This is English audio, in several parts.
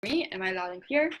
Me? Am I loud and clear?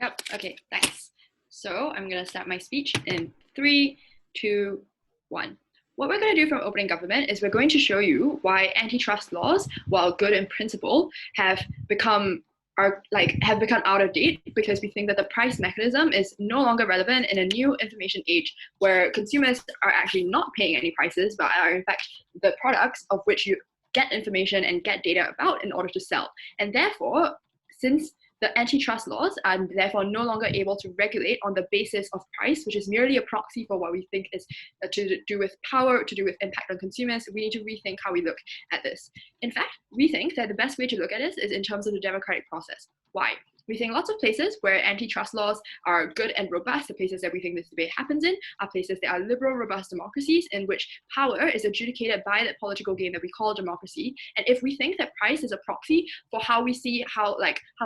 Yep, okay, thanks. So I'm gonna start my speech in 3, 2, 1. What we're going to do from opening government is we're going to show you why antitrust laws, while good in principle, have become out of date because we think that the price mechanism is no longer relevant in a new information age where consumers are actually not paying any prices but are in fact the products of which you get information and get data about in order to sell. And therefore, since the antitrust laws are therefore no longer able to regulate on the basis of price, which is merely a proxy for what we think is to do with power, to do with impact on consumers. We need to rethink how we look at this. In fact, we think that the best way to look at this is in terms of the democratic process. Why? We think lots of places where antitrust laws are good and robust, the places that we think this debate happens in, are places that are liberal, robust democracies in which power is adjudicated by the political game that we call democracy. And if we think that price is a proxy for how we see how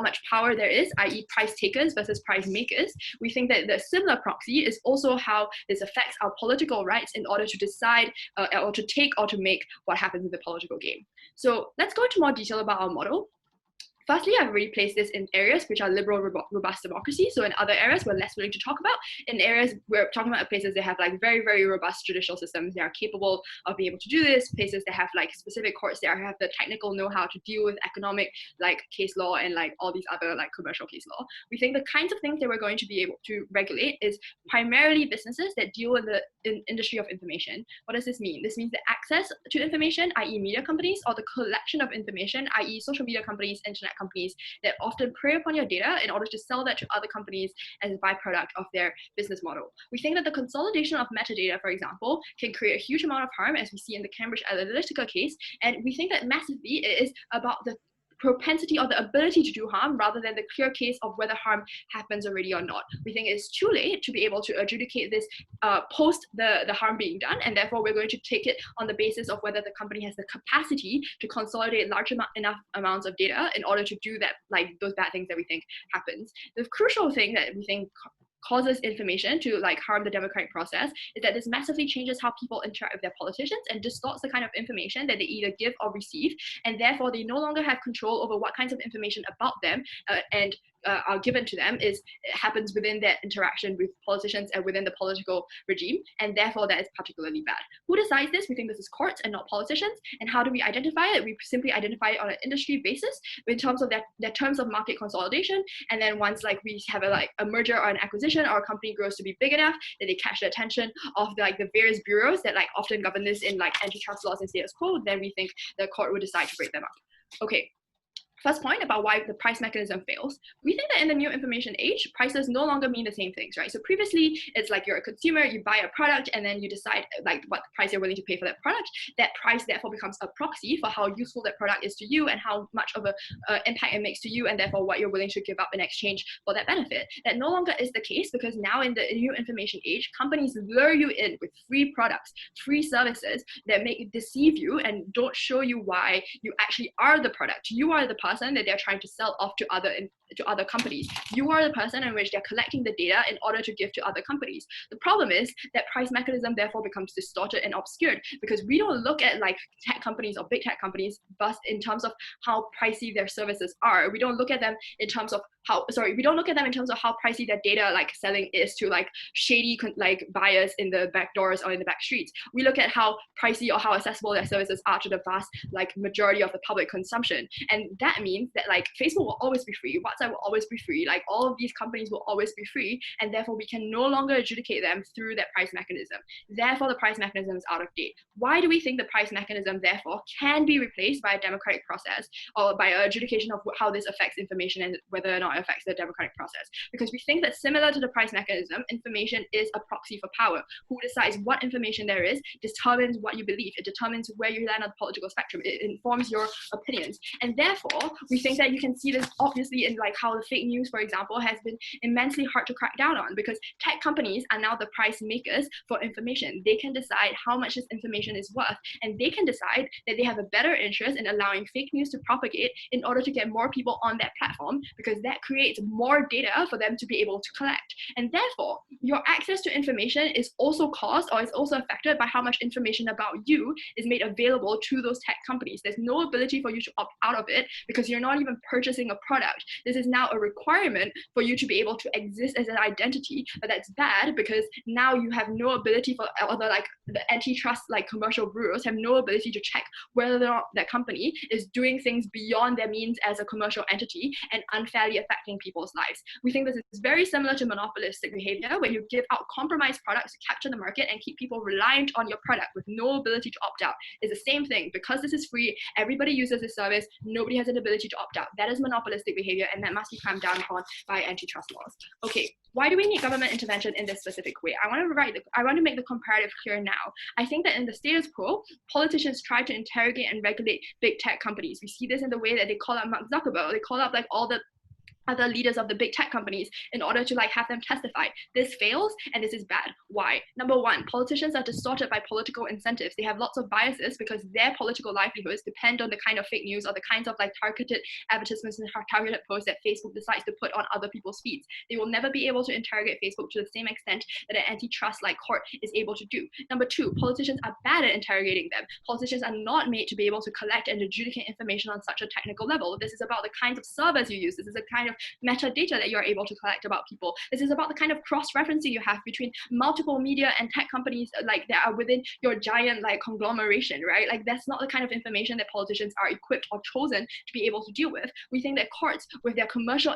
much power there is, i.e. price takers versus price makers, we think that the similar proxy is also how this affects our political rights in order to decide or to take or to make what happens in the political game. So let's go into more detail about our model. Firstly, I've already placed this in areas which are liberal, robust democracy. So in other areas, we're less willing to talk about. In areas, we're talking about places that have very, very robust judicial systems that are capable of being able to do this, places that have specific courts that have the technical know-how to deal with economic case law and all these other commercial case law. We think the kinds of things that we're going to be able to regulate is primarily businesses that deal in the industry of information. What does this mean? This means the access to information, i.e. media companies, or the collection of information, i.e. social media companies, internet companies that often prey upon your data in order to sell that to other companies as a byproduct of their business model. We think that the consolidation of metadata, for example, can create a huge amount of harm, as we see in the Cambridge Analytica case, and we think that massively it is about the propensity or the ability to do harm rather than the clear case of whether harm happens already or not. We think it's too late to be able to adjudicate this post the harm being done, and therefore we're going to take it on the basis of whether the company has the capacity to consolidate enough amounts of data in order to do that, those bad things that we think happens. The crucial thing that we think causes information to harm the democratic process is that this massively changes how people interact with their politicians and distorts the kind of information that they either give or receive, and therefore they no longer have control over what kinds of information about them are given to them. It happens within their interaction with politicians and within the political regime, and therefore that is particularly bad. Who decides this? We think this is courts and not politicians. And how do we identify it? We simply identify it on an industry basis in terms of their terms of market consolidation, and then once we have a merger or an acquisition, or a company grows to be big enough that they catch the attention of the various bureaus that often govern this in antitrust laws and status quo, then we think the court would decide to break them up. Okay. First point about why the price mechanism fails. We think that in the new information age, prices no longer mean the same things, right? So previously, it's you're a consumer, you buy a product, and then you decide what price you're willing to pay for that product. That price therefore becomes a proxy for how useful that product is to you and how much of a impact it makes to you, and therefore what you're willing to give up in exchange for that benefit. That no longer is the case because now in the new information age, companies lure you in with free products, free services that deceive you and don't show you why you actually are the product. You are the person that they're trying to sell off to other companies. You are the person in which they're collecting the data in order to give to other companies. The problem is that price mechanism therefore becomes distorted and obscured because we don't look at tech companies or big tech companies but in terms of how pricey their services are. We don't look at them in terms of how pricey their data selling is to shady buyers in the back doors or in the back streets. We look at how pricey or how accessible their services are to the vast majority of the public consumption, and that means that Facebook will always be free, WhatsApp will always be free, all of these companies will always be free, and therefore we can no longer adjudicate them through that price mechanism. Therefore the price mechanism is out of date. Why do we think the price mechanism therefore can be replaced by a democratic process or by an adjudication of how this affects information and whether or not it affects the democratic process? Because we think that similar to the price mechanism, information is a proxy for power. Who decides what information there is determines what you believe. It determines where you land on the political spectrum. It informs your opinions, and therefore we think that you can see this obviously in how the fake news, for example, has been immensely hard to crack down on because tech companies are now the price makers for information. They can decide how much this information is worth, and they can decide that they have a better interest in allowing fake news to propagate in order to get more people on that platform, because that creates more data for them to be able to collect. And therefore, your access to information is also caused or is also affected by how much information about you is made available to those tech companies. There's no ability for you to opt out of it because because you're not even purchasing a product. This is now a requirement for you to be able to exist as an identity, but that's bad because now you have no ability for other, like the antitrust, like commercial bureaus have no ability to check whether or not that company is doing things beyond their means as a commercial entity and unfairly affecting people's lives. We think this is very similar to monopolistic behavior, where you give out compromised products to capture the market and keep people reliant on your product with no ability to opt out. It's the same thing. Because this is free, everybody uses this service, nobody has an ability to opt out. That is monopolistic behavior, and that must be clamped down upon by antitrust laws. Okay, why do we need government intervention in this specific way? I want to make the comparative clear now. I think that in the status quo, politicians try to interrogate and regulate big tech companies. We see this in the way that they call up Mark Zuckerberg, they call up like all the other leaders of the big tech companies in order to like have them testify. This fails, and this is bad. Why? Number one, politicians are distorted by political incentives. They have lots of biases because their political livelihoods depend on the kind of fake news or the kinds of like targeted advertisements and targeted posts that Facebook decides to put on other people's feeds. They will never be able to interrogate Facebook to the same extent that an antitrust like court is able to do. Number two, politicians are bad at interrogating them. Politicians are not made to be able to collect and adjudicate information on such a technical level. This is about the kinds of servers you use. This is a kind of metadata that you're able to collect about people. This is about the kind of cross-referencing you have between multiple media and tech companies like that are within your giant like conglomeration, right? Like that's not the kind of information that politicians are equipped or chosen to be able to deal with. We think that courts with their commercial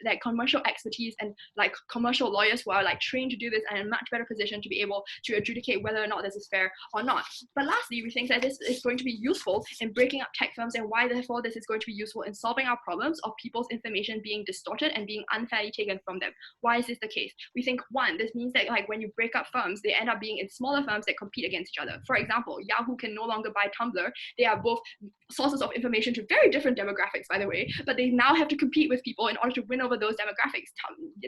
their commercial expertise and like commercial lawyers who are like trained to do this are in a much better position to be able to adjudicate whether or not this is fair or not. But lastly, we think that this is going to be useful in breaking up tech firms, and why therefore this is going to be useful in solving our problems of people's information being distorted and being unfairly taken from them. Why is this the case? We think one, this means that like when you break up firms, they end up being in smaller firms that compete against each other. For example, Yahoo can no longer buy Tumblr. They are both sources of information to very different demographics, by the way, but they now have to compete with people in order to win over those demographics.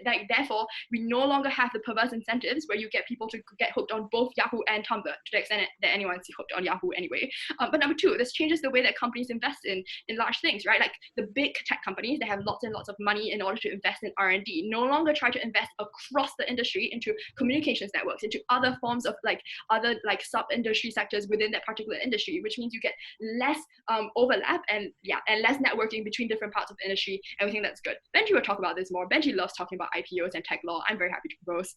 Like therefore, we no longer have the perverse incentives where you get people to get hooked on both Yahoo and Tumblr, to the extent that anyone's hooked on Yahoo anyway. But number two, this changes the way that companies invest in large things, right? Like the big tech companies, they have lots and lots of money in order to invest in R&D, no longer try to invest across the industry into communications networks, into other forms of like other like sub-industry sectors within that particular industry, which means you get less overlap and less networking between different parts of the industry, and we think that's good. Benji will talk about this more. Benji loves talking about IPOs and tech law. I'm very happy to propose.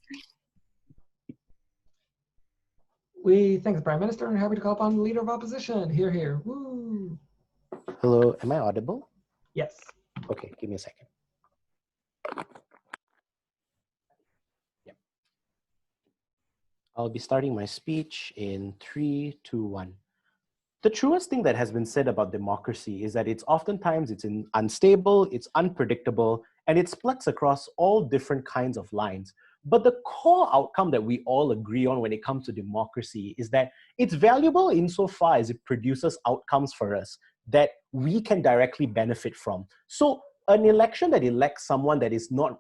We thank the Prime Minister and happy to call upon the Leader of Opposition. Hear, hear. Woo. Hello, am I audible? Yes. Okay, give me a second. Yeah. I'll be starting my speech in 3, 2, 1. The truest thing that has been said about democracy is that it's unstable, it's unpredictable, and it splits across all different kinds of lines. But the core outcome that we all agree on when it comes to democracy is that it's valuable insofar as it produces outcomes for us that we can directly benefit from. So an election that elects someone that is not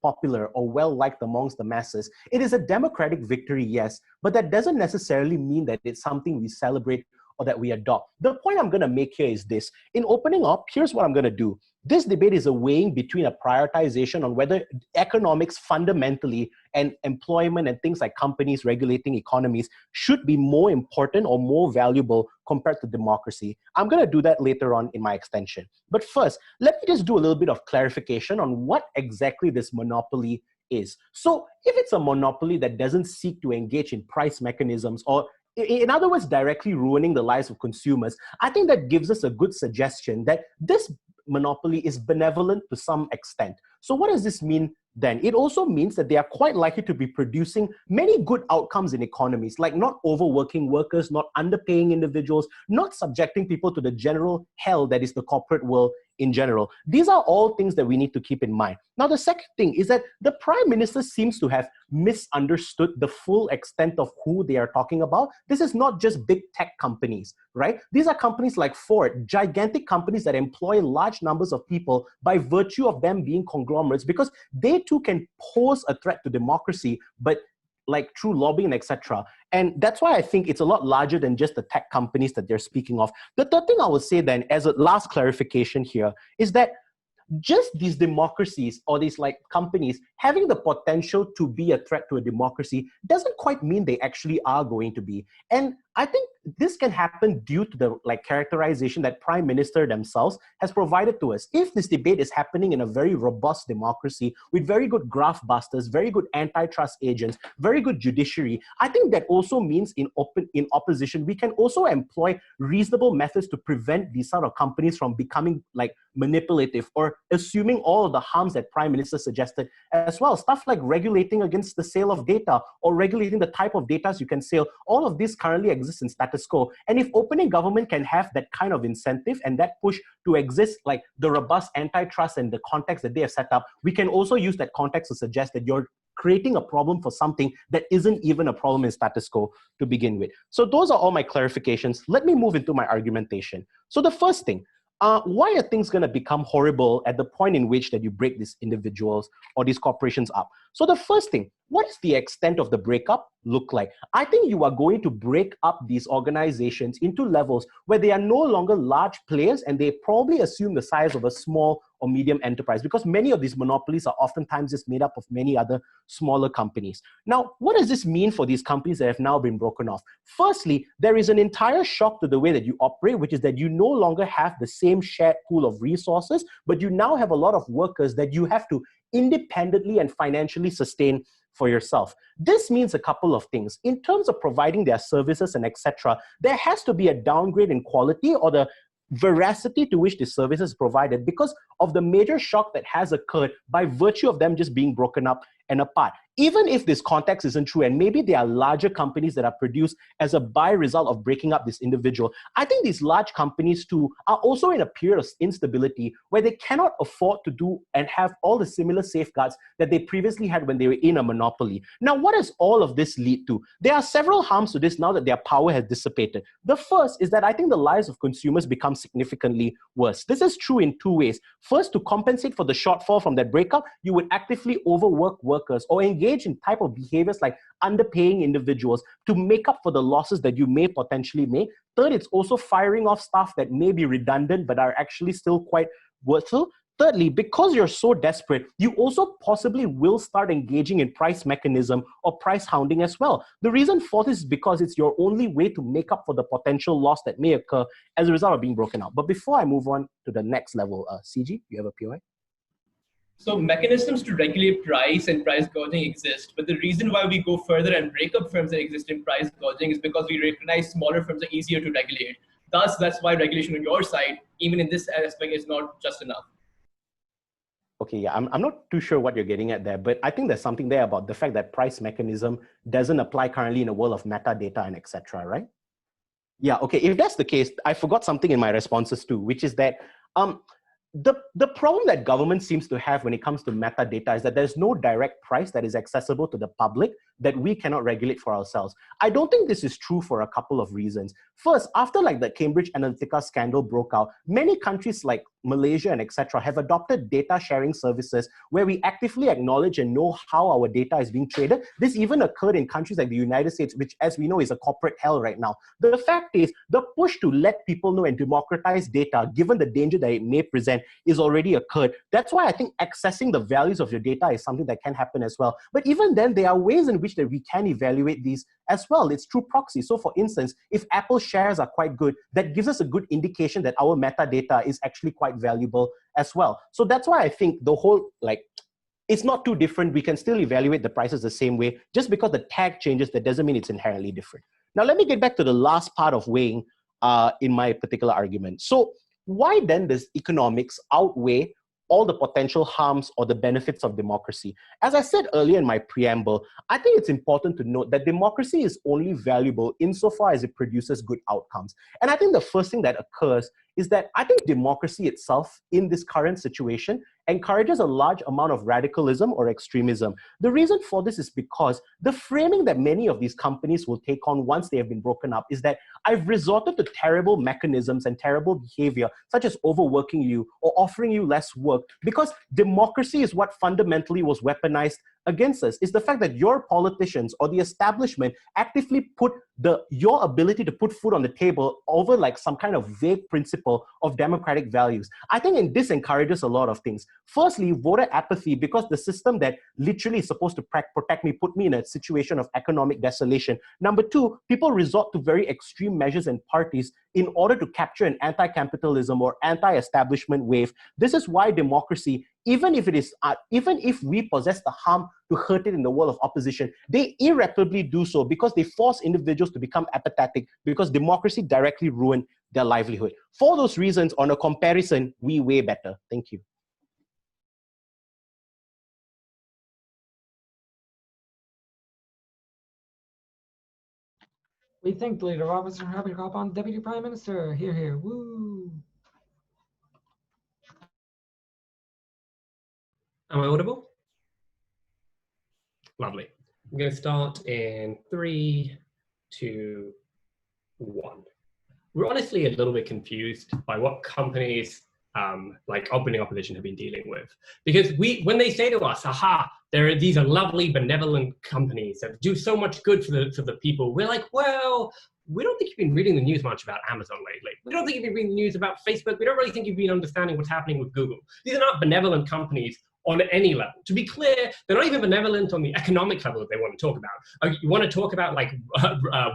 popular or well-liked amongst the masses, it is a democratic victory, yes, but that doesn't necessarily mean that it's something we celebrate or that we adopt. The point I'm going to make here is this. In opening up, here's what I'm going to do. This debate is a weighing between a prioritization on whether economics fundamentally and employment and things like companies regulating economies should be more important or more valuable compared to democracy. I'm going to do that later on in my extension. But first, let me just do a little bit of clarification on what exactly this monopoly is. So if it's a monopoly that doesn't seek to engage in price mechanisms, or in other words, directly ruining the lives of consumers, I think that gives us a good suggestion that this monopoly is benevolent to some extent. So what does this mean then? It also means that they are quite likely to be producing many good outcomes in economies, like not overworking workers, not underpaying individuals, not subjecting people to the general hell that is the corporate world in general. These are all things that we need to keep in mind. Now, the second thing is that the Prime Minister seems to have misunderstood the full extent of who they are talking about. This is not just big tech companies, right? These are companies like Ford, gigantic companies that employ large numbers of people by virtue of them being conglomerates, because they too can pose a threat to democracy, but like through lobbying, etc. And that's why I think it's a lot larger than just the tech companies that they're speaking of. The third thing I would say then, as a last clarification here, is that just these democracies or these like companies having the potential to be a threat to a democracy doesn't quite mean they actually are going to be. And I think this can happen due to the characterization that Prime Minister themselves has provided to us. If this debate is happening in a very robust democracy with very good graft busters, very good antitrust agents, very good judiciary, I think that also means in opposition, we can also employ reasonable methods to prevent these sort of companies from becoming manipulative or assuming all of the harms that Prime Minister suggested as well. Stuff like regulating against the sale of data or regulating the type of data you can sell. All of this currently exists in status quo. And if opening government can have that kind of incentive and that push to exist, like the robust antitrust and the context that they have set up, we can also use that context to suggest that you're creating a problem for something that isn't even a problem in status quo to begin with. So those are all my clarifications. Let me move into my argumentation. So the first thing, why are things going to become horrible at the point in which that you break these individuals or these corporations up? So the first thing, what does the extent of the breakup look like? I think you are going to break up these organizations into levels where they are no longer large players and they probably assume the size of a small or medium enterprise, because many of these monopolies are oftentimes just made up of many other smaller companies. Now, what does this mean for these companies that have now been broken off? Firstly, there is an entire shock to the way that you operate, which is that you no longer have the same shared pool of resources, but you now have a lot of workers that you have to independently and financially sustain for yourself. This means a couple of things. In terms of providing their services and etc., there has to be a downgrade in quality or the veracity to which the service is provided because of the major shock that has occurred by virtue of them just being broken up and apart. Even if this context isn't true, and maybe there are larger companies that are produced as a by-result of breaking up this individual, I think these large companies too are also in a period of instability where they cannot afford to do and have all the similar safeguards that they previously had when they were in a monopoly. Now, what does all of this lead to? There are several harms to this now that their power has dissipated. The first is that I think the lives of consumers become significantly worse. This is true in two ways. First, to compensate for the shortfall from that breakup, you would actively overwork workers or engage in type of behaviors like underpaying individuals to make up for the losses that you may potentially make. Third, it's also firing off staff that may be redundant but are actually still quite worthwhile. Thirdly, because you're so desperate, you also possibly will start engaging in price mechanism or price hounding as well. The reason for this is because it's your only way to make up for the potential loss that may occur as a result of being broken out. But before I move on to the next level, CG, you have a POI? So mechanisms to regulate price and price gouging exist, but the reason why we go further and break up firms that exist in price gouging is because we recognize smaller firms are easier to regulate. Thus, that's why regulation on your side, even in this aspect, is not just enough. Okay, yeah, I'm not too sure what you're getting at there, but I think there's something there about the fact that price mechanism doesn't apply currently in a world of metadata and etc., right? Yeah, okay, if that's the case, I forgot something in my responses too, which is that the problem that government seems to have when it comes to metadata is that there's no direct price that is accessible to the public that we cannot regulate for ourselves. I don't think this is true for a couple of reasons. First, after the Cambridge Analytica scandal broke out, many countries like Malaysia and etc. have adopted data sharing services where we actively acknowledge and know how our data is being traded. This even occurred in countries like the United States, which as we know is a corporate hell right now. The fact is, the push to let people know and democratize data, given the danger that it may present, is already occurred. That's why I think accessing the values of your data is something that can happen as well. But even then, there are ways in which that we can evaluate these as well. It's through proxy. So for instance, if Apple shares are quite good, that gives us a good indication that our metadata is actually quite valuable as well. So that's why I think the whole, it's not too different. We can still evaluate the prices the same way. Just because the tag changes, that doesn't mean it's inherently different. Now, let me get back to the last part of weighing in my particular argument. So why then does economics outweigh all the potential harms or the benefits of democracy? As I said earlier in my preamble, I think it's important to note that democracy is only valuable insofar as it produces good outcomes. And I think the first thing that occurs is that I think democracy itself in this current situation encourages a large amount of radicalism or extremism. The reason for this is because the framing that many of these companies will take on once they have been broken up is that I've resorted to terrible mechanisms and terrible behavior, such as overworking you or offering you less work, because democracy is what fundamentally was weaponized against us is the fact that your politicians or the establishment actively put your ability to put food on the table over like some kind of vague principle of democratic values. I think this encourages a lot of things. Firstly, voter apathy, because the system that literally is supposed to protect me put me in a situation of economic desolation. Number two, people resort to very extreme measures and parties in order to capture an anti-capitalism or anti-establishment wave. This is why democracy, even if we possess the harm to hurt it in the world of opposition, they irreparably do so because they force individuals to become apathetic, because democracy directly ruined their livelihood. For those reasons, on a comparison, we way better. Thank you. We thank the Leader of Opposition. Happy to call upon the Deputy Prime Minister. Here, here. Woo! Am I audible? Lovely. I'm going to start in 3, 2, 1. We're honestly a little bit confused by what companies like opening opposition have been dealing with. Because when they say to us, aha, these are lovely, benevolent companies that do so much good for the people, we're like, well, we don't think you've been reading the news much about Amazon lately. We don't think you've been reading the news about Facebook. We don't really think you've been understanding what's happening with Google. These are not benevolent companies on any level. To be clear, they're not even benevolent on the economic level that they want to talk about. You want to talk about like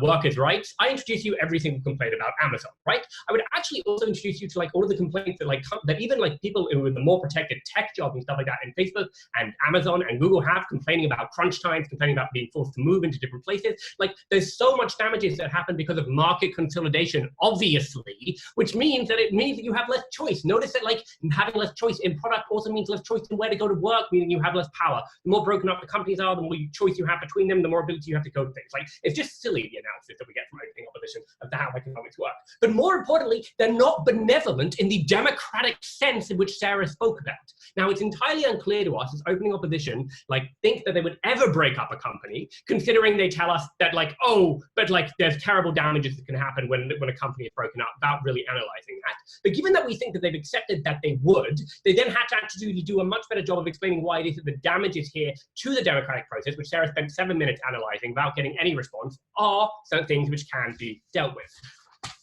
workers' rights? I introduce you every single complaint about Amazon, right? I would actually also introduce you to like all of the complaints that even like people with the more protected tech jobs and stuff like that in Facebook and Amazon and Google have, complaining about crunch times, complaining about being forced to move into different places. Like there's so much damages that happen because of market consolidation, obviously, which means that you have less choice. Notice that like having less choice in product also means less choice in where to go to work, meaning you have less power. The more broken up the companies are, the more choice you have between them, the more ability you have to go to things. Like, it's just silly, the analysis that we get from opening opposition of how economics work. But more importantly, they're not benevolent in the democratic sense in which Sarah spoke about. Now, it's entirely unclear to us as opening opposition, like, think that they would ever break up a company, considering they tell us that, like, oh, but like, there's terrible damages that can happen when a company is broken up, without really analyzing that. But given that we think that they've accepted that they would, they then had to actually do a much better job of explaining why it is that the damages here to the democratic process, which Sarah spent 7 minutes analyzing without getting any response, are some things which can be dealt with.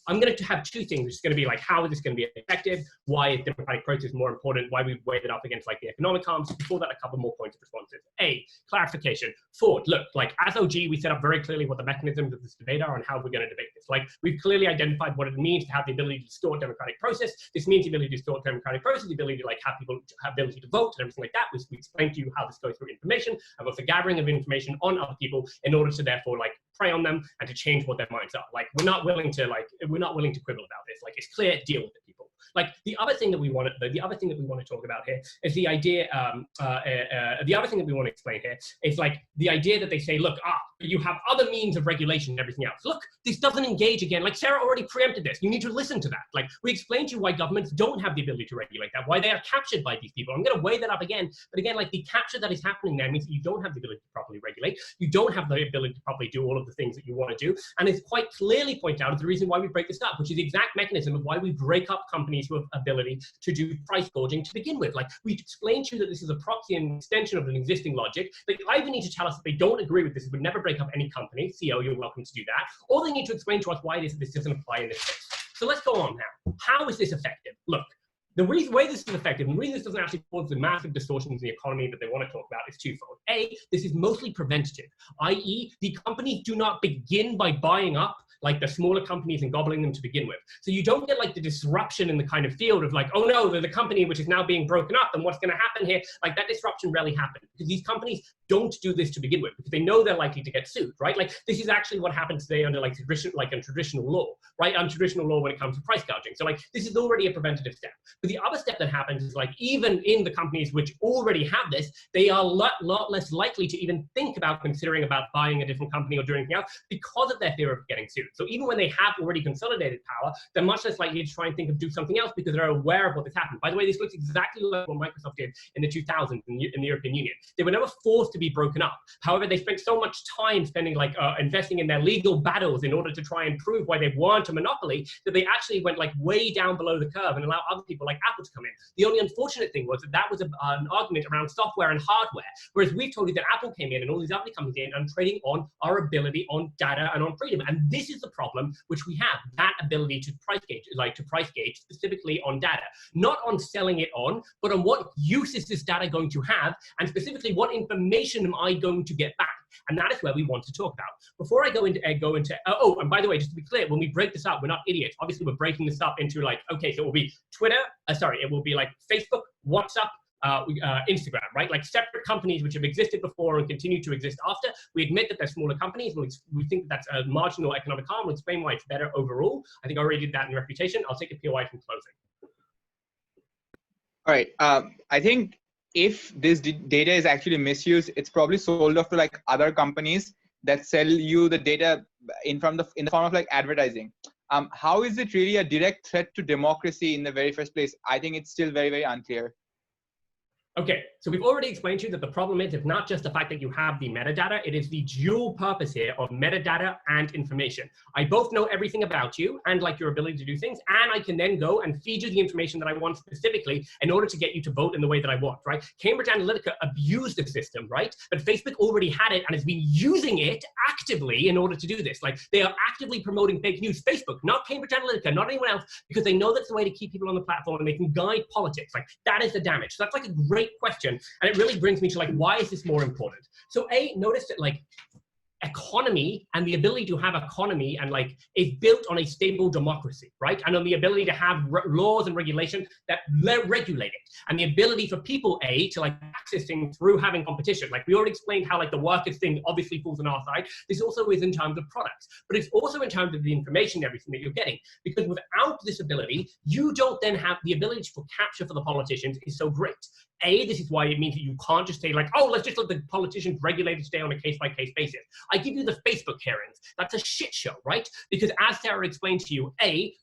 I'm going to have two things, which is going to be like, how is this going to be effective? Why is democratic process more important? Why we weigh it up against like the economic harms? Before that, a couple more points of responses. A, clarification. Forward, look, like as OG, we set up very clearly what the mechanisms of this debate are and how we're going to debate this. Like we've clearly identified what it means to have the ability to distort democratic process. This means the ability to distort democratic process, the ability to like have people have ability to vote and everything like that. We explained to you how this goes through information, about the gathering of information on other people in order to therefore like prey on them and to change what their minds are. Like we're not willing to quibble about this. Like it's clear, deal with the people. Like the other thing that we want to talk about here is the idea. The other thing that we want to explain here is like the idea that they say, look, you have other means of regulation and everything else. Look, this doesn't engage again. Like Sarah already preempted this. You need to listen to that. Like we explained to you why governments don't have the ability to regulate that, why they are captured by these people. I'm going to weigh that up again. But again, like the capture that is happening there means that you don't have the ability to properly regulate. You don't have the ability to properly do all of the things that you want to do. And it's quite clearly pointed out as the reason why we break this up, which is the exact mechanism of why we break up companies who have ability to do price gouging to begin with. Like we explained to you that this is a proxy and extension of an existing logic. They either need to tell us that they don't agree with this, it would never break up any company. CEO, you're welcome to do that. Or they need to explain to us why it is that this doesn't apply in this case. So let's go on now. How is this effective? Look, the way this is effective, and the reason this doesn't actually cause the massive distortions in the economy that they want to talk about is twofold. A, this is mostly preventative, i.e. the companies do not begin by buying up like the smaller companies and gobbling them to begin with. So you don't get like the disruption in the kind of field of like, oh no, there's a company which is now being broken up and what's going to happen here? Like that disruption rarely happens because these companies don't do this to begin with because they know they're likely to get sued, right? Like this is actually what happens today under like traditional law, right? On traditional law when it comes to price gouging. So like this is already a preventative step. But the other step that happens is like even in the companies which already have this, they are a lot less likely to even think about considering about buying a different company or doing anything else because of their fear of getting sued. So even when they have already consolidated power, they're much less likely to try and think of do something else because they're aware of what has happened. By the way, this looks exactly like what Microsoft did in the 2000s in the European Union. They were never forced to be broken up. However, they spent so much time spending like investing in their legal battles in order to try and prove why they weren't a monopoly that they actually went like way down below the curve and allow other people like like Apple to come in. The only unfortunate thing was that that was an argument around software and hardware, whereas we've told you that Apple came in and all these other companies came in and trading on our ability on data and on freedom. And this is the problem which we have, that ability to price gauge specifically on data, not on selling it on, but on what use is this data going to have, and specifically what information am I going to get back. And that is where we want to talk about. Before I go into oh, and by the way, just to be clear, when we break this up, we're not idiots. Obviously, we're breaking this up into like, okay, so it will be Twitter, it will be like Facebook, WhatsApp, Instagram, right? Like separate companies which have existed before and continue to exist after. We admit that they're smaller companies. We think that that's a marginal economic harm. We'll explain why it's better overall. I think I already did that in reputation. I'll take a POI from closing. All right. I think if this data is actually misused, it's probably sold off to like other companies that sell you the data in the form of like advertising. How is it really a direct threat to democracy in the very first place? I think it's still very, very unclear. Okay, so we've already explained to you that the problem is, it's not just the fact that you have the metadata, it is the dual purpose here of metadata and information. I both know everything about you and like your ability to do things, and I can then go and feed you the information that I want specifically in order to get you to vote in the way that I want, right? Cambridge Analytica abused the system, right? But Facebook already had it and has been using it actively in order to do this. Like, they are actively promoting fake news. Facebook, not Cambridge Analytica, not anyone else, because they know that's the way to keep people on the platform and they can guide politics. Like, that is the damage. So that's like a great question, and it really brings me to like, why is this more important? So notice that like economy and the ability to have economy and like is built on a stable democracy, right? And on the ability to have laws and regulation that regulate it, and the ability for people to like access things through having competition. Like we already explained how like the workers thing obviously falls on our side. This also is in terms of products, but it's also in terms of the information and everything that you're getting, because without this ability, you don't then have the ability for capture for the politicians is so great. This is why it means that you can't just say like, oh, let's just let the politicians regulate it today on a case-by-case basis. I give you the Facebook hearings. That's a shit show, right? Because as Sarah explained to you,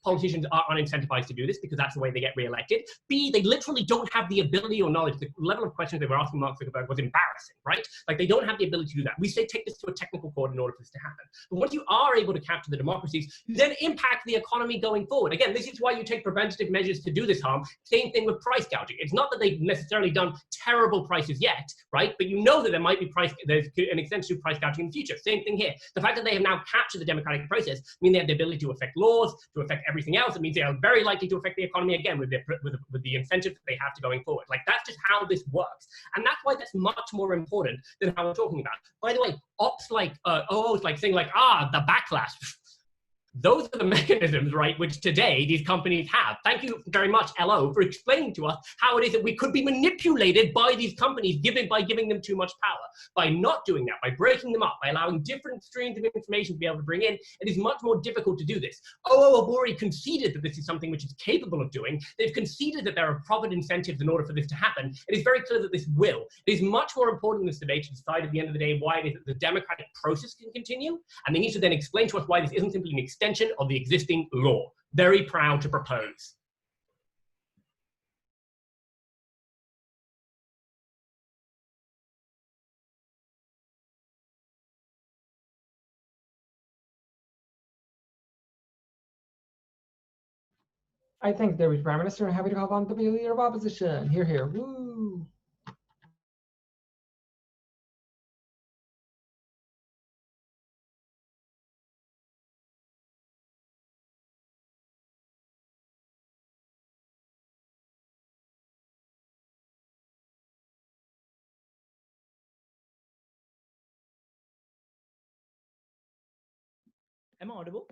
politicians are unincentivized to do this because that's the way they get reelected. B, they literally don't have the ability or knowledge. The level of questions they were asking Mark Zuckerberg was embarrassing, right? Like they don't have the ability to do that. We say take this to a technical court in order for this to happen. But once you are able to capture the democracies, you then impact the economy going forward. Again, this is why you take preventative measures to do this harm. Same thing with price gouging. It's not that they've necessarily done terrible prices yet, right? But you know that there might be there's an extension to price gouging in the future. Same thing here. The fact that they have now captured the democratic process means they have the ability to affect laws, to affect everything else. It means they are very likely to affect the economy again with the incentive that they have to going forward. Like that's just how this works. And that's why that's much more important than how we're talking about. By the way, ops like, it's like saying like, the backlash. Those are the mechanisms, right, which today these companies have. Thank you very much, LO, for explaining to us how it is that we could be manipulated by these companies by giving them too much power. By not doing that, by breaking them up, by allowing different streams of information to be able to bring in, it is much more difficult to do this. Have already conceded that this is something which is capable of doing. They've conceded that there are profit incentives in order for this to happen. It is very clear that this will. It is much more important in this debate to decide at the end of the day why it is that the democratic process can continue, and they need to then explain to us why this isn't simply an extension of the existing law. Very proud to propose. I thank the Prime Minister and happy to call on the Leader of Opposition. Here, here. Woo! Am I audible?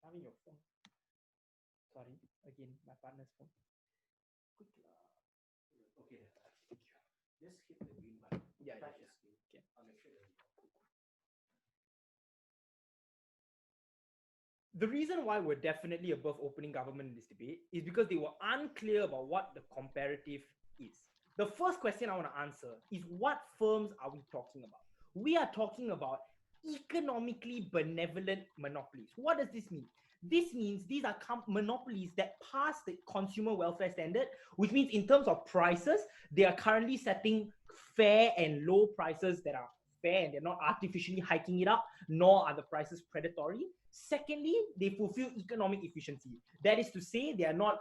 Having your phone. Sorry, again, my partner's phone. Quick. Okay, thank you. Just hit the green button. Yeah, yeah. Okay. I'll make sure. The reason why we're definitely above opening government in this debate is because they were unclear about what the comparative is. The first question I want to answer is, what firms are we talking about? We are talking about economically benevolent monopolies. What does this mean? This means these are monopolies that pass the consumer welfare standard, which means in terms of prices, they are currently setting fair and low prices that are fair and they're not artificially hiking it up, nor are the prices predatory. Secondly, they fulfill economic efficiency. That is to say, they are not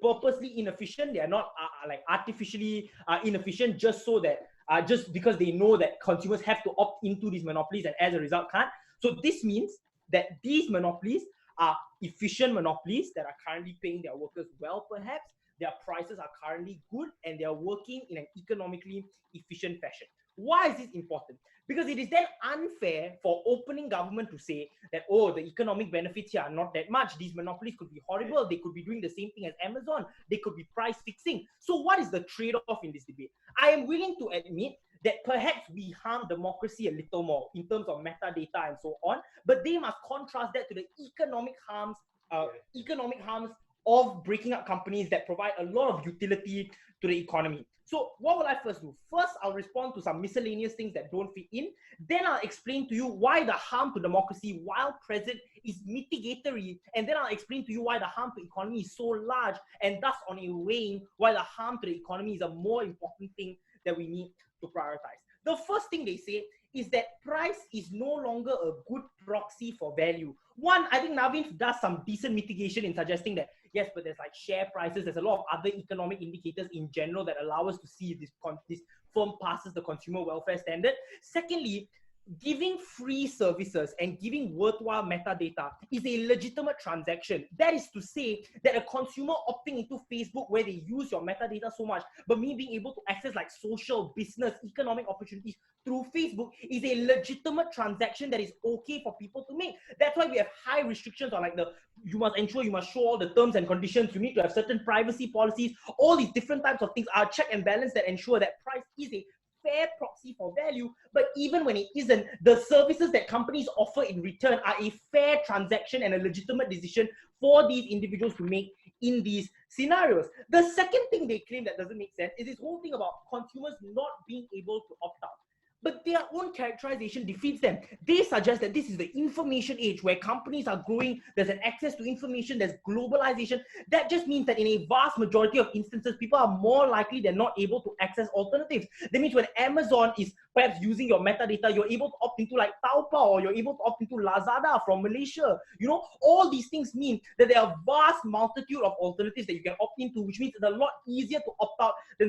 purposely inefficient. They are not like artificially inefficient just so that just because they know that consumers have to opt into these monopolies and as a result can't. So this means that these monopolies are efficient monopolies that are currently paying their workers well, perhaps. Their prices are currently good and they are working in an economically efficient fashion. Why is this important? Because it is then unfair for opening government to say that, oh, the economic benefits here are not that much. These monopolies could be horrible. They could be doing the same thing as Amazon. They could be price fixing. So what is the trade-off in this debate? I am willing to admit that perhaps we harm democracy a little more in terms of metadata and so on, but they must contrast that to the economic harms of breaking up companies that provide a lot of utility to the economy. So what will I first do? First, I'll respond to some miscellaneous things that don't fit in. Then I'll explain to you why the harm to democracy, while present, is mitigatory. And then I'll explain to you why the harm to economy is so large, and thus on a weighing, why the harm to the economy is a more important thing that we need to prioritize. The first thing they say is that price is no longer a good proxy for value. One, I think Navin does some decent mitigation in suggesting that, yes, but there's like share prices, there's a lot of other economic indicators in general that allow us to see if this firm passes the consumer welfare standard. Secondly, giving free services and giving worthwhile metadata is a legitimate transaction. That is to say that a consumer opting into Facebook where they use your metadata so much, but me being able to access like social, business, economic opportunities through Facebook is a legitimate transaction that is okay for people to make. That's why we have high restrictions on like you must show all the terms and conditions, you need to have certain privacy policies, all these different types of things are check and balance that ensure that price is a fair proxy for value. But even when it isn't, the services that companies offer in return are a fair transaction and a legitimate decision for these individuals to make in these scenarios. The second thing they claim that doesn't make sense is this whole thing about consumers not being able to opt out. But their own characterization defeats them. They suggest that this is the information age where companies are growing, there's an access to information, there's globalization. That just means that in a vast majority of instances, people are more likely than not able to access alternatives. That means when Amazon is perhaps using your metadata, you're able to opt into like Taobao, or you're able to opt into Lazada from Malaysia. You know, all these things mean that there are a vast multitude of alternatives that you can opt into, which means it's a lot easier to opt out than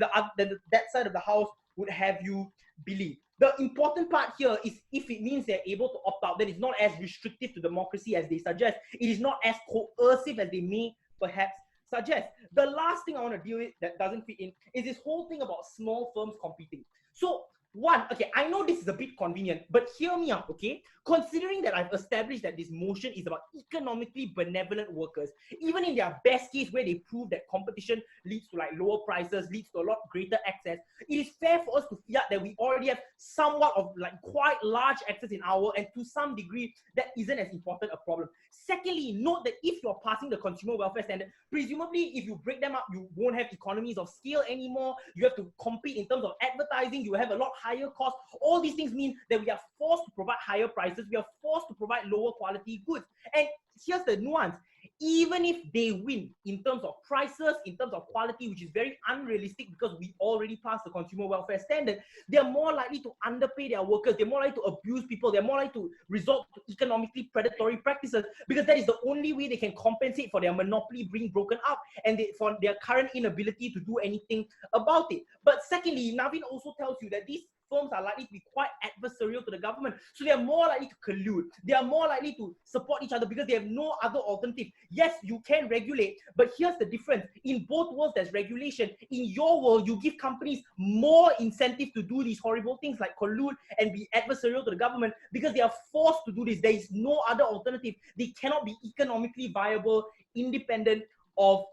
that side of the house would have you believe. The important part here is if it means they're able to opt out, then it's not as restrictive to democracy as they suggest. It is not as coercive as they may perhaps suggest. The last thing I want to deal with that doesn't fit in is this whole thing about small firms competing. So one, okay, I know this is a bit convenient, but hear me out, okay? Considering that I've established that this motion is about economically benevolent workers, even in their best case where they prove that competition leads to like lower prices, leads to a lot greater access, it is fair for us to feel that we already have somewhat of like quite large access in our, and to some degree, that isn't as important a problem. Secondly, note that if you're passing the consumer welfare standard, presumably if you break them up, you won't have economies of scale anymore. You have to compete in terms of advertising. You have a lot higher costs. All these things mean that we are forced to provide higher prices. We are forced to provide lower quality goods. And here's the nuance. Even if they win in terms of prices, in terms of quality, which is very unrealistic because we already passed the consumer welfare standard, they're more likely to underpay their workers. They're more likely to abuse people. They're more likely to resort to economically predatory practices because that is the only way they can compensate for their monopoly being broken up and for their current inability to do anything about it. But secondly, Navin also tells you that these firms are likely to be quite adversarial to the government. So they are more likely to collude. They are more likely to support each other because they have no other alternative. Yes, you can regulate, but here's the difference. In both worlds, there's regulation. In your world, you give companies more incentive to do these horrible things like collude and be adversarial to the government because they are forced to do this. There is no other alternative. They cannot be economically viable, independent of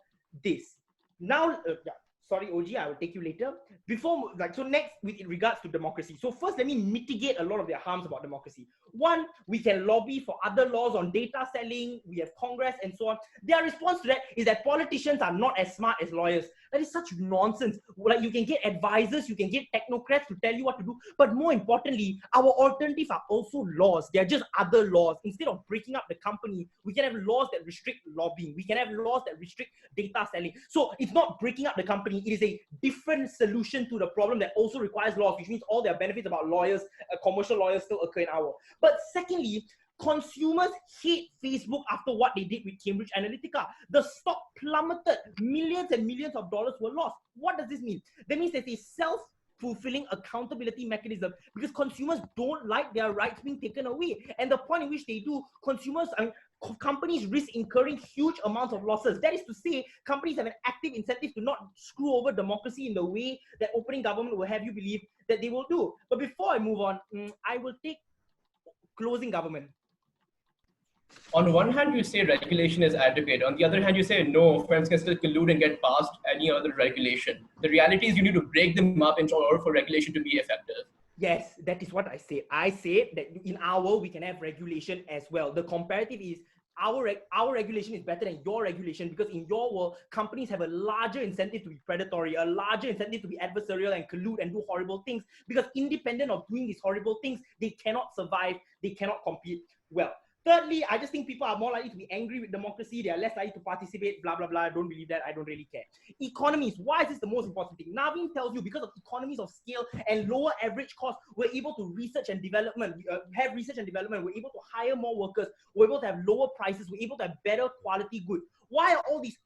this. Now, sorry, OG, I will take you later. So next, with regards to democracy. So first, let me mitigate a lot of their harms about democracy. One, we can lobby for other laws on data selling. We have Congress and so on. Their response to that is that politicians are not as smart as lawyers. That is such nonsense. Like, you can get advisors, you can get technocrats to tell you what to do, but more importantly, our alternatives are also laws. They are just other laws. Instead of breaking up the company, we can have laws that restrict lobbying. We can have laws that restrict data selling. So it's not breaking up the company. It is a different solution to the problem that also requires laws, which means all their benefits about lawyers, commercial lawyers still occur in our. But secondly, consumers hate Facebook after what they did with Cambridge Analytica. The stock plummeted. Millions and millions of dollars were lost. What does this mean? That means there's a self-fulfilling accountability mechanism, because consumers don't like their rights being taken away. And the point in which they do, companies risk incurring huge amounts of losses. That is to say, companies have an active incentive to not screw over democracy in the way that opening government will have you believe that they will do. But before I move on, I will take closing government. On one hand, you say regulation is adequate. On the other hand, you say no, firms can still collude and get past any other regulation. The reality is you need to break them up in order for regulation to be effective. Yes, that is what I say. I say that in our, we can have regulation as well. The comparative is our regulation is better than your regulation, because in your world, companies have a larger incentive to be predatory, a larger incentive to be adversarial and collude and do horrible things, because independent of doing these horrible things, they cannot survive, they cannot compete well. Thirdly, I just think people are more likely to be angry with democracy. They are less likely to participate, blah, blah, blah. I don't believe that. I don't really care. Economies. Why is this the most important thing? Naveen tells you because of economies of scale and lower average cost, we're able to research and development, have research and development. We're able to hire more workers. We're able to have lower prices. We're able to have better quality goods. Why are all these?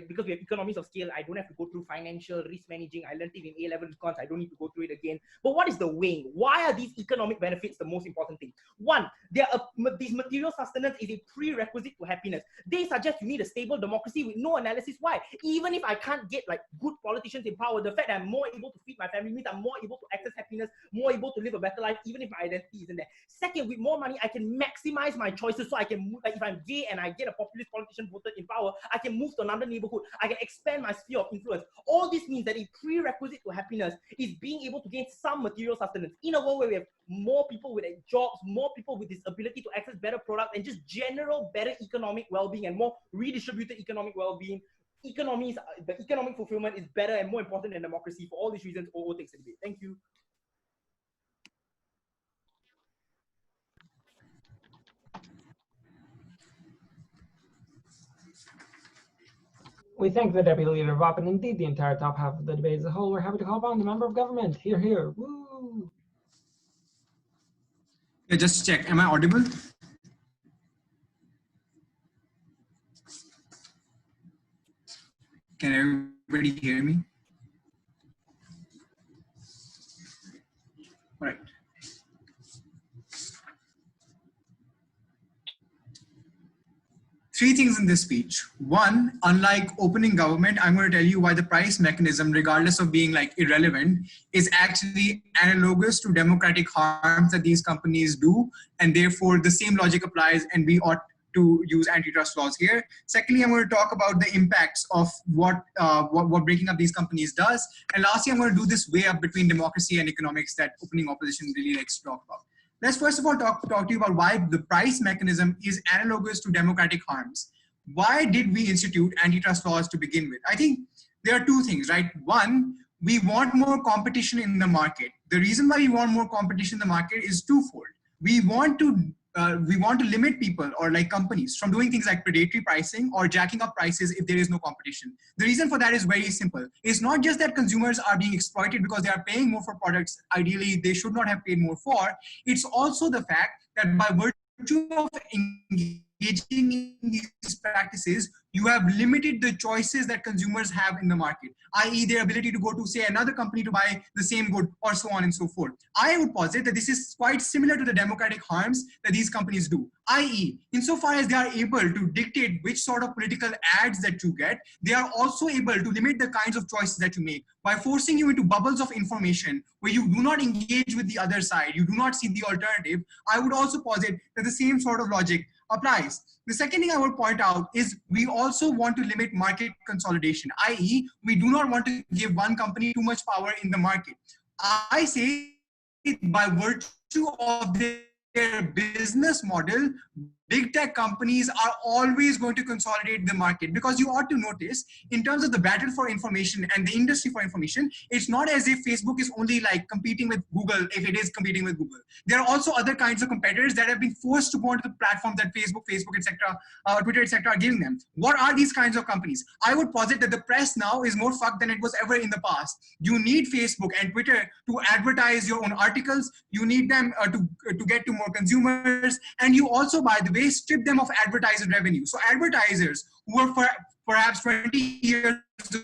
Because we have economies of scale, I don't have to go through financial risk managing. I learned it in A-level econs. I don't need to go through it again. But what is the weighing? Why are these economic benefits the most important thing? One, these material sustenance is a prerequisite to happiness. They suggest you need a stable democracy with no analysis. Why? Even if I can't get like good politicians in power, the fact that I'm more able to feed my family means I'm more able to access happiness, more able to live a better life, even if my identity isn't there. Second, with more money, I can maximize my choices. So I can move, like if I'm gay and I get a populist politician voted in power, I can move to another neighborhood. I can expand my sphere of influence. All this means that a prerequisite to happiness is being able to gain some material sustenance. In a world where we have more people with jobs, more people with this ability to access better products, and just general better economic well-being and more redistributed economic well-being, the economic fulfillment is better and more important than democracy. For all these reasons, OO takes the debate. Thank you. We thank the Deputy Leader of Op and indeed the entire top half of the debate as a whole. We're happy to call upon the Member of Government. Hear, hear. Woo! Yeah, just check. Am I audible? Can everybody hear me? All right. Three things in this speech. One, unlike opening government, I'm going to tell you why the price mechanism, regardless of being like irrelevant, is actually analogous to democratic harms that these companies do. And therefore the same logic applies and we ought to use antitrust laws here. Secondly, I'm going to talk about the impacts of what breaking up these companies does. And lastly, I'm going to do this way up between democracy and economics that opening opposition really likes to talk about. Let's first of all talk to you about why the price mechanism is analogous to democratic harms. Why did we institute antitrust laws to begin with? I think there are two things, right? One, we want more competition in the market. The reason why we want more competition in the market is twofold. We want to limit people or like companies from doing things like predatory pricing or jacking up prices if there is no competition. The reason for that is very simple. It's not just that consumers are being exploited because they are paying more for products ideally they should not have paid more for. It's also the fact that by virtue of engaging in these practices, you have limited the choices that consumers have in the market, i.e. their ability to go to, say, another company to buy the same good or so on and so forth. I would posit that this is quite similar to the democratic harms that these companies do, i.e. insofar as they are able to dictate which sort of political ads that you get, they are also able to limit the kinds of choices that you make by forcing you into bubbles of information where you do not engage with the other side, you do not see the alternative. I would also posit that the same sort of logic applies. The second thing I will point out is we also want to limit market consolidation, i.e. we do not want to give one company too much power in the market. I say by virtue of their business model, big tech companies are always going to consolidate the market, because you ought to notice in terms of the battle for information and the industry for information, it's not as if Facebook is only like competing with Google if it is competing with Google. There are also other kinds of competitors that have been forced to go onto the platform that Facebook, etc., Twitter, etc. are giving them. What are these kinds of companies? I would posit that the press now is more fucked than it was ever in the past. You need Facebook and Twitter to advertise your own articles. You need them to get to more consumers. And you also, by the way, strip them of advertiser revenue. So advertisers who were perhaps 20 years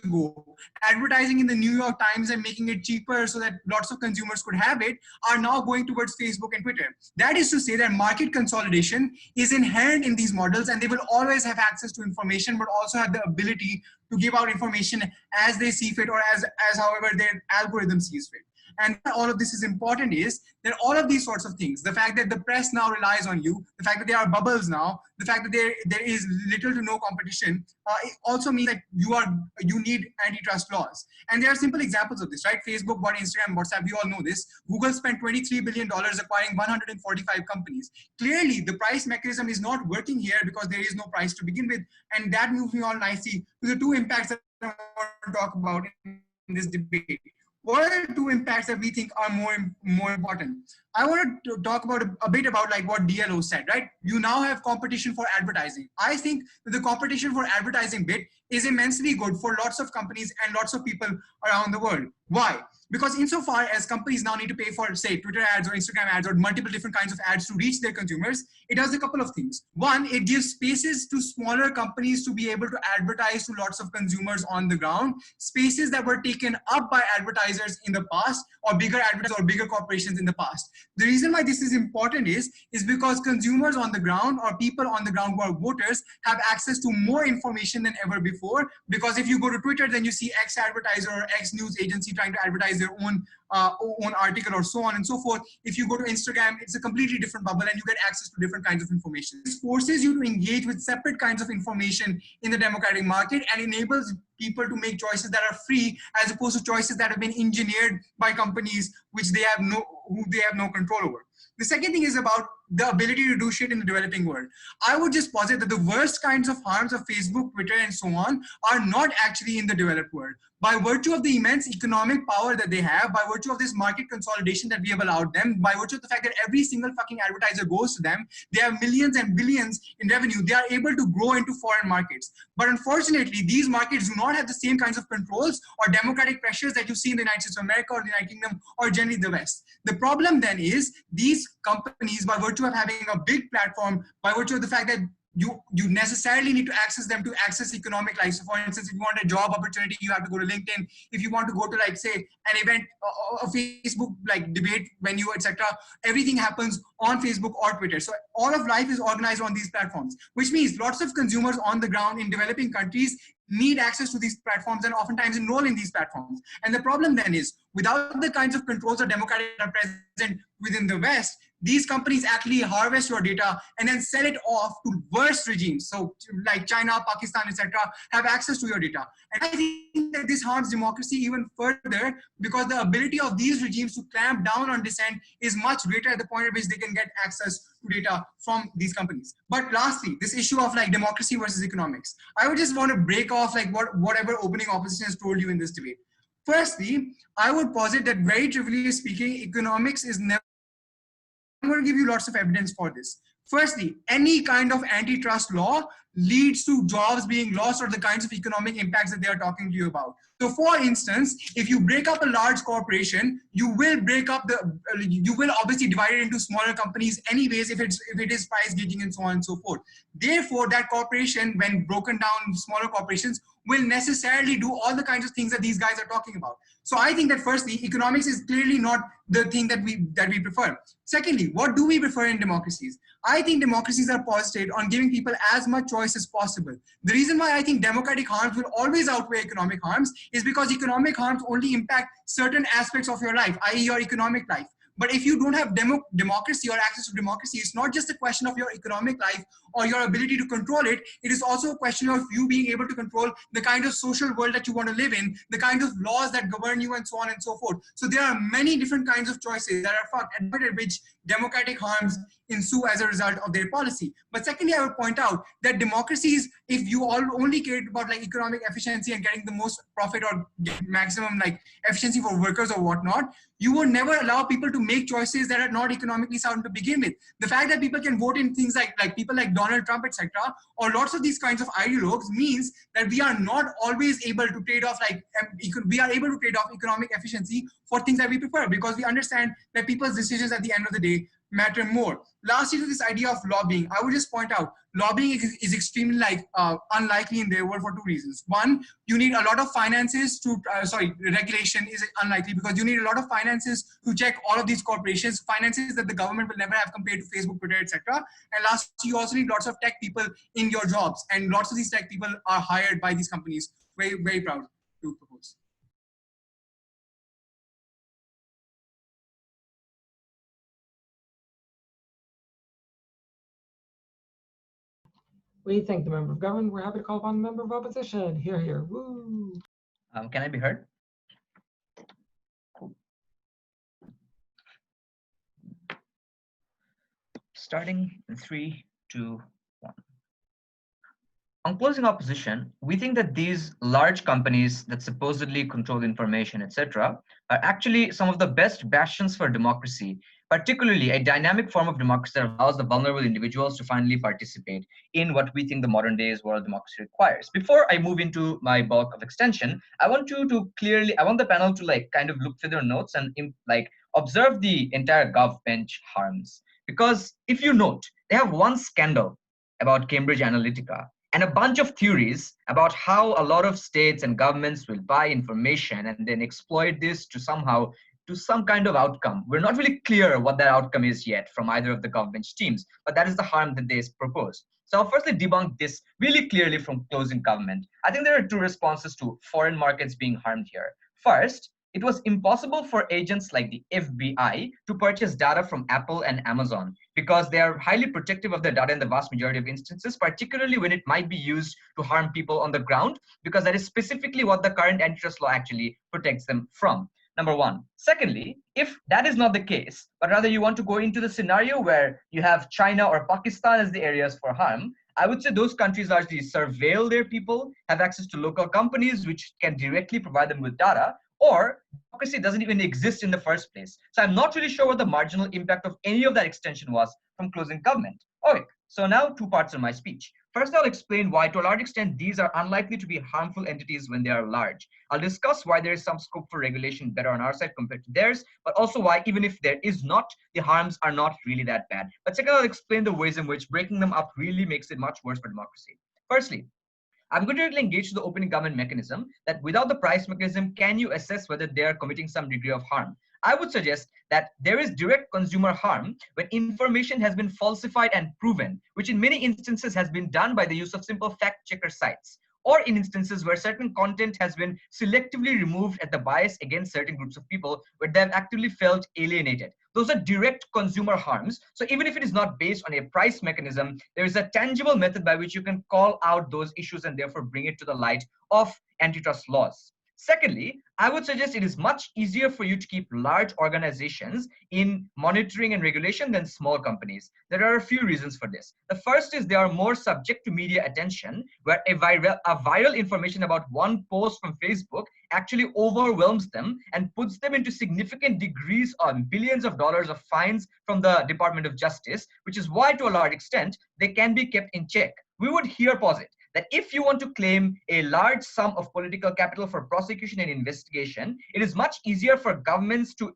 ago advertising in the New York Times and making it cheaper so that lots of consumers could have it, are now going towards Facebook and Twitter. That is to say that market consolidation is inherent in these models, and they will always have access to information, but also have the ability to give out information as they see fit, or as however their algorithm sees fit. And all of this is important is that all of these sorts of things, the fact that the press now relies on you, the fact that there are bubbles now, the fact that there is little to no competition, it also means that you need antitrust laws. And there are simple examples of this, right? Facebook, Instagram, WhatsApp, we all know this. Google spent $23 billion acquiring 145 companies. Clearly, the price mechanism is not working here because there is no price to begin with. And that moves me on nicely to the two impacts that I want to talk about in this debate. What are the two impacts that we think are more important? I want to talk about a bit about like what DLO said, right? You now have competition for advertising. I think that the competition for advertising bit is immensely good for lots of companies and lots of people around the world. Why? Because insofar as companies now need to pay for, say, Twitter ads or Instagram ads or multiple different kinds of ads to reach their consumers, it does a couple of things. One, it gives spaces to smaller companies to be able to advertise to lots of consumers on the ground, spaces that were taken up by advertisers in the past, or bigger advertisers or bigger corporations in the past. The reason why this is important is because consumers on the ground, or people on the ground who are voters, have access to more information than ever before. Because if you go to Twitter, then you see X advertiser or X news agency trying to advertise their own article or so on and so forth. If you go to Instagram, it's a completely different bubble and you get access to different kinds of information. This forces you to engage with separate kinds of information in the democratic market and enables people to make choices that are free, as opposed to choices that have been engineered by companies who they have no control over. The second thing is about the ability to do shit in the developing world. I would just posit that the worst kinds of harms of Facebook, Twitter, and so on are not actually in the developed world. By virtue of the immense economic power that they have, by virtue of this market consolidation that we have allowed them, by virtue of the fact that every single fucking advertiser goes to them, they have millions and billions in revenue, they are able to grow into foreign markets. But unfortunately, these markets do not have the same kinds of controls or democratic pressures that you see in the United States of America or the United Kingdom or generally the West. The problem then is these companies, by virtue of having a big platform, by virtue of the fact that you necessarily need to access them to access economic life. So for instance, if you want a job opportunity, you have to go to LinkedIn. If you want to go to, like, say, an event, a Facebook like debate venue, etc., everything happens on Facebook or Twitter. So all of life is organized on these platforms, which means lots of consumers on the ground in developing countries need access to these platforms and oftentimes enroll in these platforms. And the problem then is, without the kinds of controls or democratic are present within the West, these companies actually harvest your data and then sell it off to worse regimes. So like China, Pakistan, etc., have access to your data. And I think that this harms democracy even further, because the ability of these regimes to clamp down on dissent is much greater at the point at which they can get access to data from these companies. But lastly, this issue of like democracy versus economics, I would just want to break off like whatever opening opposition has told you in this debate. Firstly, I would posit that, very trivially speaking, economics is never. I'm going to give you lots of evidence for this. Firstly, any kind of antitrust law leads to jobs being lost or the kinds of economic impacts that they are talking to you about. So for instance, if you break up a large corporation, you will obviously divide it into smaller companies anyways if it is price gauging and so on and so forth. Therefore, that corporation, when broken down smaller corporations, will necessarily do all the kinds of things that these guys are talking about. So I think that firstly, economics is clearly not the thing that we prefer. Secondly, what do we prefer in democracies? I think democracies are posited on giving people as much choice as possible. The reason why I think democratic harms will always outweigh economic harms is because economic harms only impact certain aspects of your life, i.e. your economic life. But if you don't have democracy or access to democracy, it's not just a question of your economic life or your ability to control it. It is also a question of you being able to control the kind of social world that you want to live in, the kind of laws that govern you, and so on and so forth. So there are many different kinds of choices that are fucked, at which democratic harms ensue as a result of their policy. But secondly, I would point out that democracies, if you all only cared about like economic efficiency and getting the most profit or maximum like efficiency for workers or whatnot, you would never allow people to make choices that are not economically sound to begin with. The fact that people can vote in things like people like Donald Trump, etc., or lots of these kinds of ideologues means that we are not always able to trade off we are able to trade off economic efficiency for things that we prefer, because we understand that people's decisions at the end of the day matter more. Lastly, to this idea of lobbying, I would just point out lobbying is extremely unlikely in their world for two reasons. One, you need a lot of finances to regulation is unlikely because you need a lot of finances to check all of these corporations, finances that the government will never have compared to Facebook, Twitter, etc. And lastly, you also need lots of tech people in your jobs, and lots of these tech people are hired by these companies. Very, very proud to propose. We thank the member of government. We're happy to call upon the member of opposition. Hear, hear. Woo. Can I be heard? Cool. Starting in 3, 2, 1. On closing opposition, we think that these large companies that supposedly control information, etc., are actually some of the best bastions for democracy, particularly a dynamic form of democracy that allows the vulnerable individuals to finally participate in what we think the modern days world democracy requires. Before I move into my bulk of extension, I want the panel to kind of look through their notes and observe the entire GovBench harms. Because if you note, they have one scandal about Cambridge Analytica and a bunch of theories about how a lot of states and governments will buy information and then exploit this to some kind of outcome. We're not really clear what that outcome is yet from either of the GovBench teams, but that is the harm that they propose. So I'll firstly debunk this really clearly from closing government. I think there are two responses to foreign markets being harmed here. First, it was impossible for agents like the FBI to purchase data from Apple and Amazon because they are highly protective of their data in the vast majority of instances, particularly when it might be used to harm people on the ground, because that is specifically what the current antitrust law actually protects them from. Number one. Secondly, if that is not the case, but rather you want to go into the scenario where you have China or Pakistan as the areas for harm, I would say those countries largely surveil their people, have access to local companies which can directly provide them with data, or democracy doesn't even exist in the first place. So I'm not really sure what the marginal impact of any of that extension was from closing government. Okay, so now two parts of my speech. First, I'll explain why, to a large extent, these are unlikely to be harmful entities when they are large. I'll discuss why there is some scope for regulation better on our side compared to theirs, but also why, even if there is not, the harms are not really that bad. But second, I'll explain the ways in which breaking them up really makes it much worse for democracy. Firstly, I'm going to engage to the opening government mechanism that without the price mechanism, can you assess whether they are committing some degree of harm? I would suggest that there is direct consumer harm when information has been falsified and proven, which in many instances has been done by the use of simple fact checker sites, or in instances where certain content has been selectively removed at the bias against certain groups of people where they have actively felt alienated. Those are direct consumer harms. So even if it is not based on a price mechanism, there is a tangible method by which you can call out those issues and therefore bring it to the light of antitrust laws. Secondly, I would suggest it is much easier for you to keep large organizations in monitoring and regulation than small companies. There are a few reasons for this. The first is they are more subject to media attention, where a viral information about one post from Facebook actually overwhelms them and puts them into significant degrees of billions of dollars of fines from the Department of Justice, which is why, to a large extent, they can be kept in check. We would here posit that if you want to claim a large sum of political capital for prosecution and investigation, it is much easier for governments to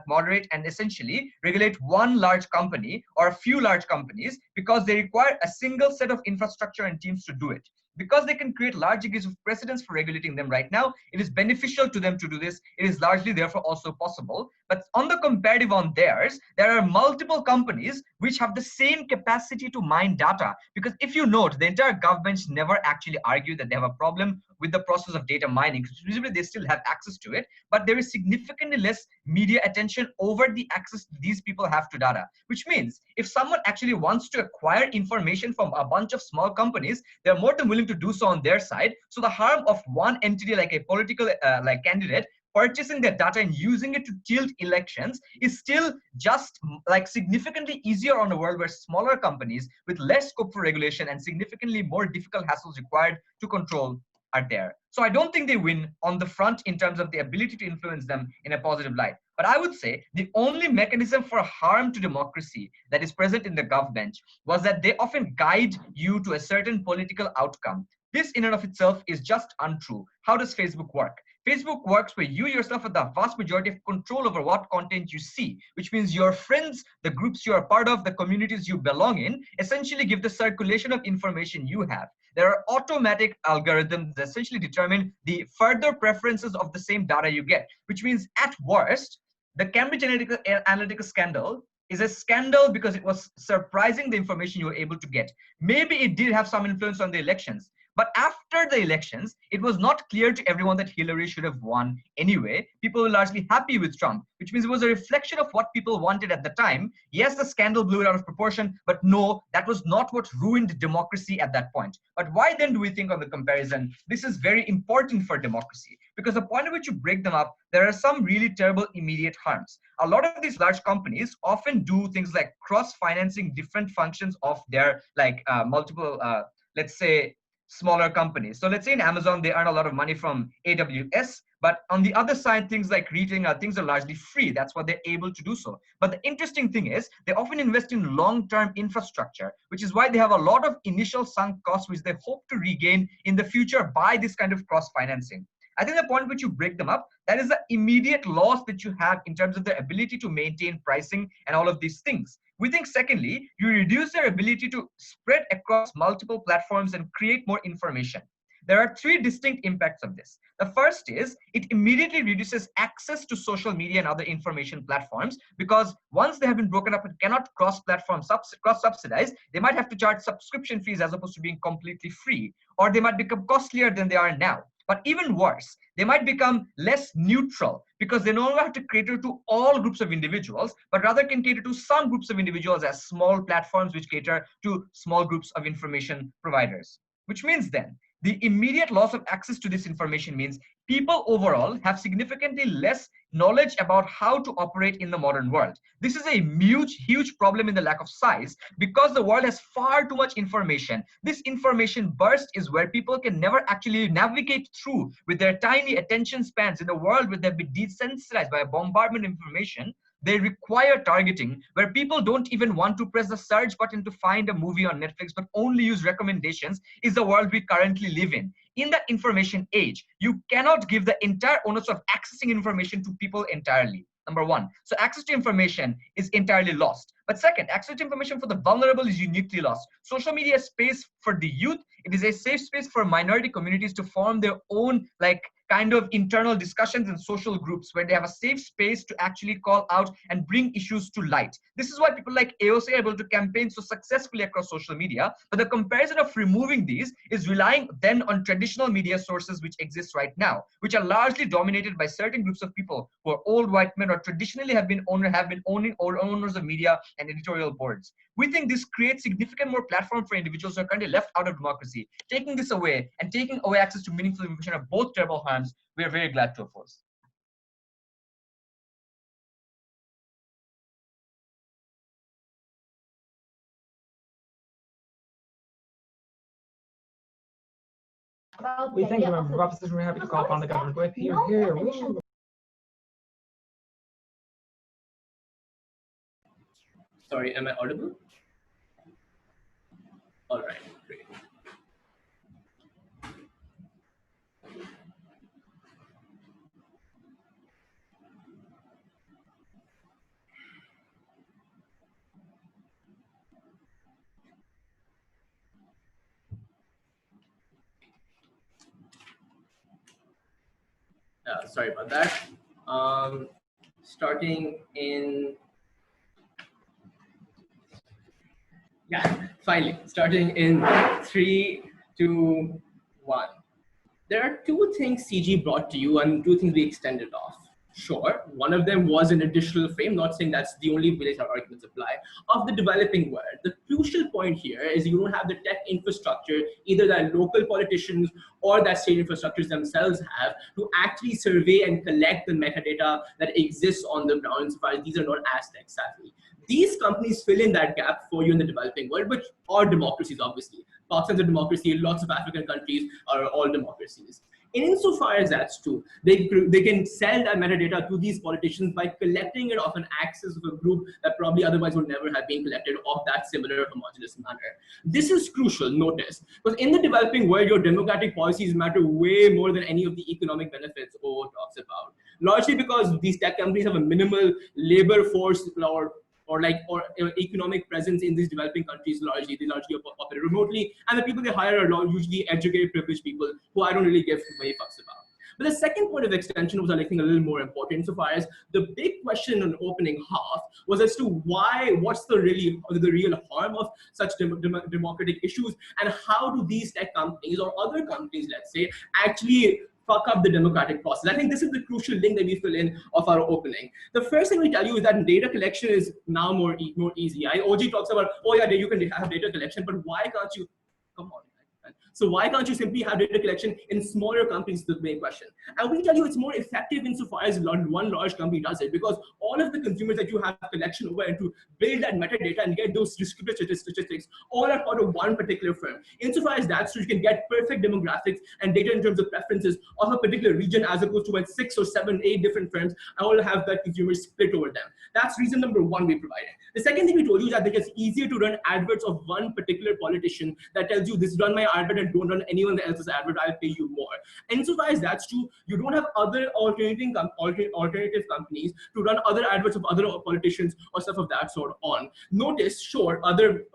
moderate and essentially regulate one large company or a few large companies because they require a single set of infrastructure and teams to do it. Because they can create large degrees of precedence for regulating them right now, it is beneficial to them to do this. It is largely therefore also possible. But on the comparative on theirs, there are multiple companies which have the same capacity to mine data. Because if you note, the entire government never actually argued that they have a problem with the process of data mining, because presumably they still have access to it, but there is significantly less media attention over the access these people have to data, which means if someone actually wants to acquire information from a bunch of small companies, they're more than willing to do so on their side. So the harm of one entity like a political like candidate purchasing their data and using it to tilt elections is still just like significantly easier on a world where smaller companies with less scope for regulation and significantly more difficult hassles required to control are there. So I don't think they win on the front in terms of the ability to influence them in a positive light. But I would say the only mechanism for harm to democracy that is present in the government was that they often guide you to a certain political outcome. This in and of itself is just untrue. How does Facebook work? Facebook works where you yourself have the vast majority of control over what content you see, which means your friends, the groups you are part of, the communities you belong in, essentially give the circulation of information you have. There are automatic algorithms that essentially determine the further preferences of the same data you get, which means at worst, the Cambridge Analytica scandal is a scandal because it was surprising the information you were able to get. Maybe it did have some influence on the elections, but after the elections, it was not clear to everyone that Hillary should have won anyway. People were largely happy with Trump, which means it was a reflection of what people wanted at the time. Yes, the scandal blew it out of proportion, but no, that was not what ruined democracy at that point. But why then do we think on the comparison? This is very important for democracy, because the point at which you break them up, there are some really terrible immediate harms. A lot of these large companies often do things like cross-financing different functions of their multiple, let's say, smaller companies. So let's say in Amazon, they earn a lot of money from AWS, but on the other side, things like retailing, things are largely free. That's what they're able to do so. But the interesting thing is they often invest in long-term infrastructure, which is why they have a lot of initial sunk costs, which they hope to regain in the future by this kind of cross-financing. I think the point at which you break them up, that is the immediate loss that you have in terms of their ability to maintain pricing and all of these things. We think secondly, you reduce their ability to spread across multiple platforms and create more information. There are three distinct impacts of this. The first is it immediately reduces access to social media and other information platforms, because once they have been broken up and cannot cross-platform cross-subsidize, they might have to charge subscription fees as opposed to being completely free, or they might become costlier than they are now. But even worse, they might become less neutral because they no longer have to cater to all groups of individuals, but rather can cater to some groups of individuals as small platforms which cater to small groups of information providers. Which means then, the immediate loss of access to this information means people overall have significantly less knowledge about how to operate in the modern world. This is a huge problem in the lack of size because the world has far too much information. This information burst is where people can never actually navigate through with their tiny attention spans in a world where they've been desensitized by a bombardment of information. They require targeting where people don't even want to press the search button to find a movie on Netflix, but only use recommendations is the world we currently live in. In that information age, you cannot give the entire onus of accessing information to people entirely. Number one. So access to information is entirely lost. But second, access to information for the vulnerable is uniquely lost. Social media is space for the youth. It is a safe space for minority communities to form their own kind of internal discussions and social groups where they have a safe space to actually call out and bring issues to light. This is why people like AOC are able to campaign so successfully across social media. But the comparison of removing these is relying then on traditional media sources which exist right now, which are largely dominated by certain groups of people who are old white men or traditionally have been owners of media and editorial boards. We think this creates significant more platform for individuals who are currently left out of democracy. Taking this away and taking away access to meaningful information are both terrible harms we are very glad to oppose. We thank the member of opposition. We're happy to call upon the government with here. Sorry, am I audible? All right, great. Sorry about that. Starting in, finally, starting in 3, 2, 1. There are two things CG brought to you and two things we extended off. Sure, one of them was an additional frame, not saying that's the only place our arguments apply, of the developing world. The crucial point here is you don't have the tech infrastructure, either that local politicians or that state infrastructures themselves have, to actually survey and collect the metadata that exists on the ground, insofar as these are not as tech savvy. These companies fill in that gap for you in the developing world, which are democracies, obviously. Pakistan's a democracy, lots of African countries are all democracies. And insofar as that's true, they can sell that metadata to these politicians by collecting it off an access of a group that probably otherwise would never have been collected of that similar homogeneous manner. This is crucial, notice, because in the developing world, your democratic policies matter way more than any of the economic benefits O talks about. Largely because these tech companies have a minimal labor force or economic presence in these developing countries largely. They largely operate remotely, and the people they hire are usually educated, privileged people who I don't really give many fucks about. But the second point of extension was, I think, a little more important, so far as the big question in the opening half was as to what's the real harm of such democratic issues, and how do these tech companies or other companies, let's say, actually fuck up the democratic process. I think this is the crucial link that we fill in of our opening. The first thing we tell you is that data collection is now more easy. OG talks about, oh yeah, you can have data collection, but why can't you, come on. So why can't you simply have data collection in smaller companies, is the main question. And we tell you it's more effective insofar as one large company does it, because all of the consumers that you have collection over and to build that metadata and get those descriptive statistics all are part of one particular firm. Insofar as that's true, you can get perfect demographics and data in terms of preferences of a particular region, as opposed to when 6 or 7, 8 different firms all have that consumers split over them. That's reason number one we provided. The second thing we told you is that it's easier to run adverts of one particular politician that tells you this run my advert and don't run anyone else's advert, I'll pay you more. And so far as that's true, you don't have other alternative companies to run other adverts of other politicians or stuff of that sort on. Notice, sure, other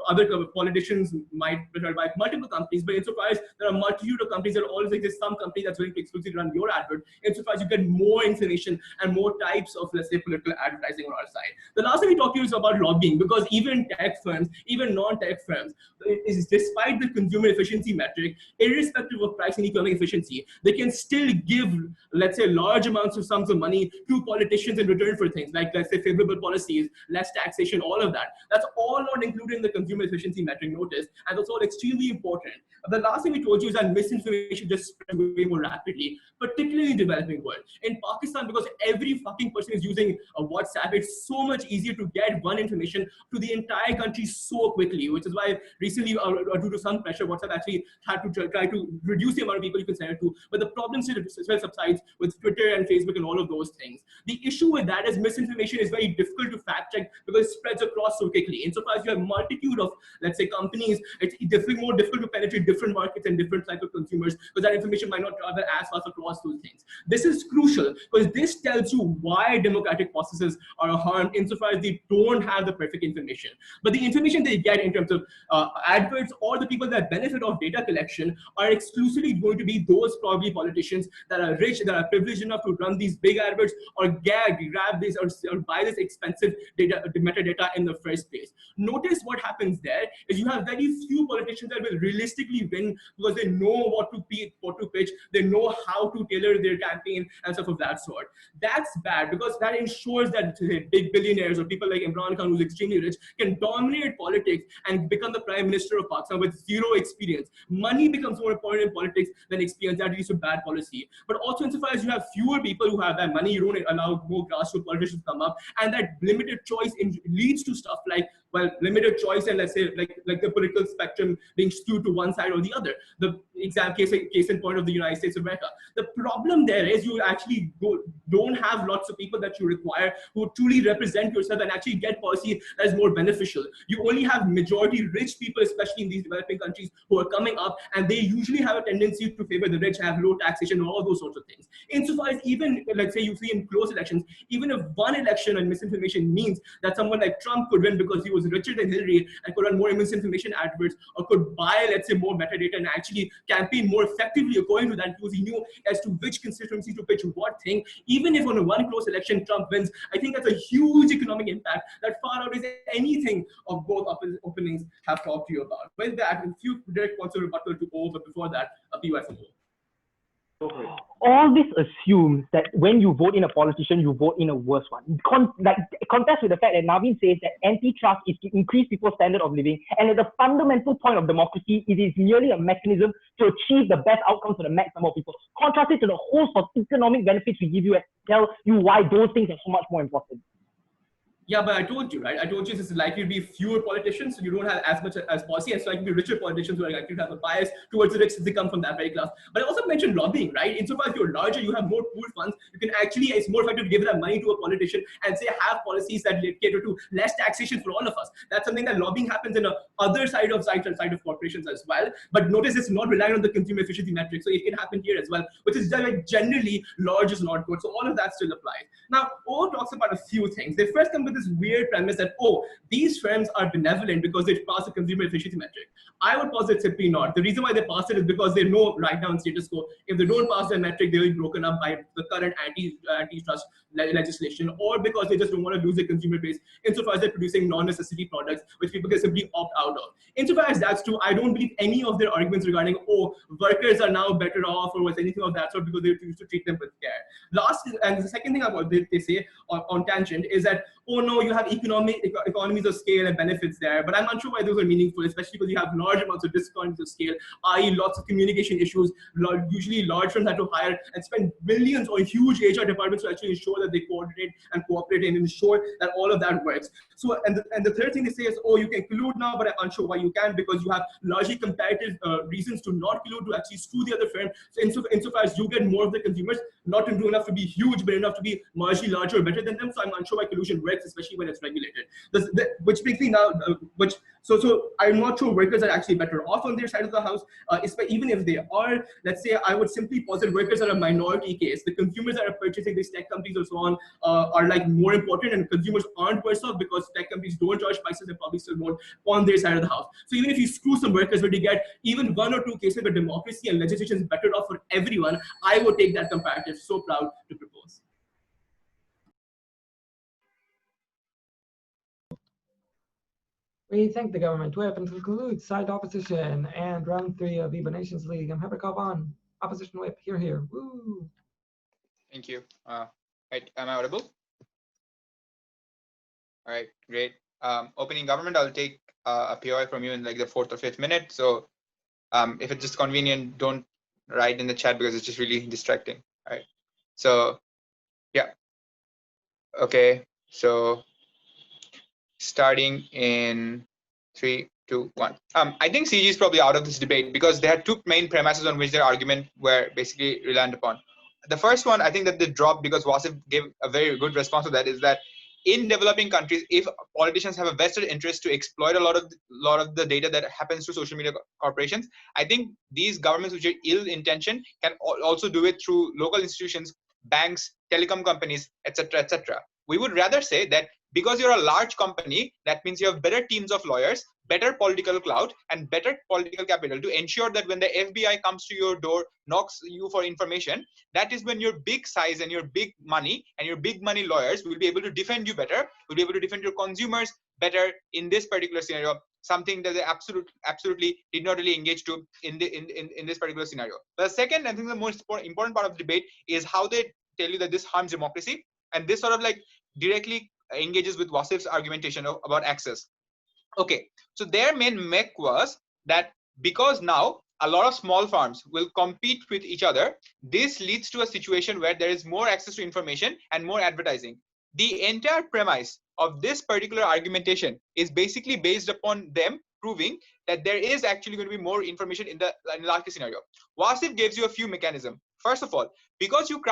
politicians might provide multiple companies, but insofar as there are a multitude of companies, there always exists some company that's willing to exclusively run your advert, insofar as you get more information and more types of, let's say, political advertising on our side. The last thing we talked to you is about lobbying, because even tech firms, even non-tech firms, despite the consumer efficiency metric, irrespective of price and economic efficiency, they can still give, let's say, large amounts of sums of money to politicians in return for things like, let's say, favorable policies, less taxation, all of that. That's all not included in the consumer efficiency metric, notice, and that's all extremely important. The last thing we told you is that misinformation just spreads way more rapidly, particularly in the developing world. In Pakistan, because every fucking person is using a WhatsApp, it's so much easier to get one information to the entire country so quickly, which is why recently, due to some pressure, WhatsApp actually had to try to reduce the amount of people you can send it to. But the problem still subsides with Twitter and Facebook and all of those things. The issue with that is misinformation is very difficult to fact check because it spreads across so quickly. Insofar as you have a multitude of, let's say, companies, it's more difficult to penetrate different markets and different types of consumers, because that information might not travel as fast across those things. This is crucial because this tells you why democratic processes are harmed insofar as they don't have the perfect information. But the information they get in terms of adverts or the people that benefit of data collection are exclusively going to be those probably politicians that are rich, that are privileged enough to run these big adverts or grab this or buy this expensive metadata in the first place. Notice what happens there is you have very few politicians that will realistically win because they know what to pitch, they know how to tailor their campaign and stuff of that sort. That's bad because that ensures that big billionaires or people like Imran Khan, who's extremely rich, can dominate politics and become the Prime Minister of Pakistan with zero experience. Money becomes more important in politics than experience. That leads to bad policy. But also insofar as you have fewer people who have that money, you don't allow more grassroots politicians to come up, and that limited choice leads to stuff like, well, limited choice and let's say like the political spectrum being skewed to one side or the other. The case in point of the United States of America. The problem there is you actually don't have lots of people that you require who truly represent yourself and actually get policy that is more beneficial. You only have majority rich people, especially in these developing countries, who are coming up, and they usually have a tendency to favor the rich, have low taxation, and all those sorts of things. Insofar as even, let's say you see in close elections, even if one election and misinformation means that someone like Trump could win because he was richer than Hillary and could run more misinformation adverts or could buy, let's say, more metadata and actually campaign more effectively according to that because he knew as to which constituency to pitch what thing. Even if on a one close election Trump wins, I think that's a huge economic impact that far outweighs anything of both openings have talked to you about. With that, a few direct points of rebuttal to O, but before that, a PY from O. all this assumes that when you vote in a politician, you vote in a worse one. Contest with the fact that Naveen says that antitrust is to increase people's standard of living, and at the fundamental point of democracy, it is merely a mechanism to achieve the best outcomes for the max number of people. Contrast it to the host of economic benefits we give you and tell you why those things are so much more important. Yeah, but I told you, right? I told you this is likely to be fewer politicians, so you don't have as much as policy, and so likely to be richer politicians who are likely to have a bias towards the rich since they come from that very class. But I also mentioned lobbying, right? Insofar as you're larger, you have more pool funds, you can actually, it's more effective to give that money to a politician and say have policies that cater to less taxation for all of us. That's something that lobbying happens in a other side of corporations as well. But notice it's not relying on the consumer efficiency metric, so it can happen here as well, which is like generally large is not good. So all of that still applies. Now, O talks about a few things. They first come with this weird premise that, oh, these firms are benevolent because they pass a consumer efficiency metric. I would posit simply not. The reason why they pass it is because they know right now in status quo, if they don't pass their metric, they will be broken up by the current antitrust legislation, or because they just don't want to lose their consumer base insofar as they're producing non-necessity products, which people can simply opt out of. Insofar as that's true, I don't believe any of their arguments regarding, oh, workers are now better off or was anything of that sort because they used to treat them with care. Last, and the second thing about they say on tangent is that, oh no, you have economies of scale and benefits there, but I'm unsure why those are meaningful, especially because you have large amounts of diseconomies of scale, i.e. lots of communication issues. Usually large firms have to hire and spend millions on huge HR departments to actually ensure that they coordinate and cooperate and ensure that all of that works. So, and the third thing they say is, oh, you can collude now, but I'm unsure why you can, because you have largely comparative reasons to not collude, to actually screw the other firm. So insofar as you get more of the consumers, not to do enough to be huge, but enough to be marginally larger or better than them. So I'm unsure why collusion works, especially when it's regulated. Which brings me now, so I'm not sure workers are actually better off on their side of the house. Even if they are, let's say I would simply posit workers are a minority case. The consumers that are purchasing these tech companies or so on are like more important, and consumers aren't worse off because tech companies don't charge prices and probably still won't on their side of the house. So even if you screw some workers, but you get even one or two cases where democracy and legislation is better off for everyone, I would take that comparative. So proud to propose. We thank the government. Whip and conclude side opposition and round 3 of IBA Nations League. I'm happy to call on opposition whip. Here. Woo. Thank you. Right, am I audible? All right, great. Opening government, I'll take a POI from you in like the 4th or 5th minute. So if it's just convenient, don't write in the chat because it's just really distracting. All right. So yeah. Okay. So starting in 3, 2, 1. I think CG is probably out of this debate because they had 2 main premises on which their argument were basically reliant upon. The first one, I think that they dropped because Wasif gave a very good response to that, is that in developing countries, if politicians have a vested interest to exploit a lot of the data that happens to social media corporations, I think these governments which are ill-intentioned can also do it through local institutions, banks, telecom companies, etc., etc. We would rather say that because you're a large company, that means you have better teams of lawyers, better political clout, and better political capital to ensure that when the FBI comes to your door, knocks you for information, that is when your big size and your big money and your big money lawyers will be able to defend you better, will be able to defend your consumers better in this particular scenario, something that they absolutely did not really engage to in this particular scenario. The second, I think the most important part of the debate is how they tell you that this harms democracy, and this sort of like directly engages with Wasif's argumentation about access. Okay, so their main mech was that because now a lot of small farms will compete with each other, this leads to a situation where there is more access to information and more advertising. The entire premise of this particular argumentation is basically based upon them proving that there is actually going to be more information in the larger scenario. Wasif gives you a few mechanisms. First of all, because you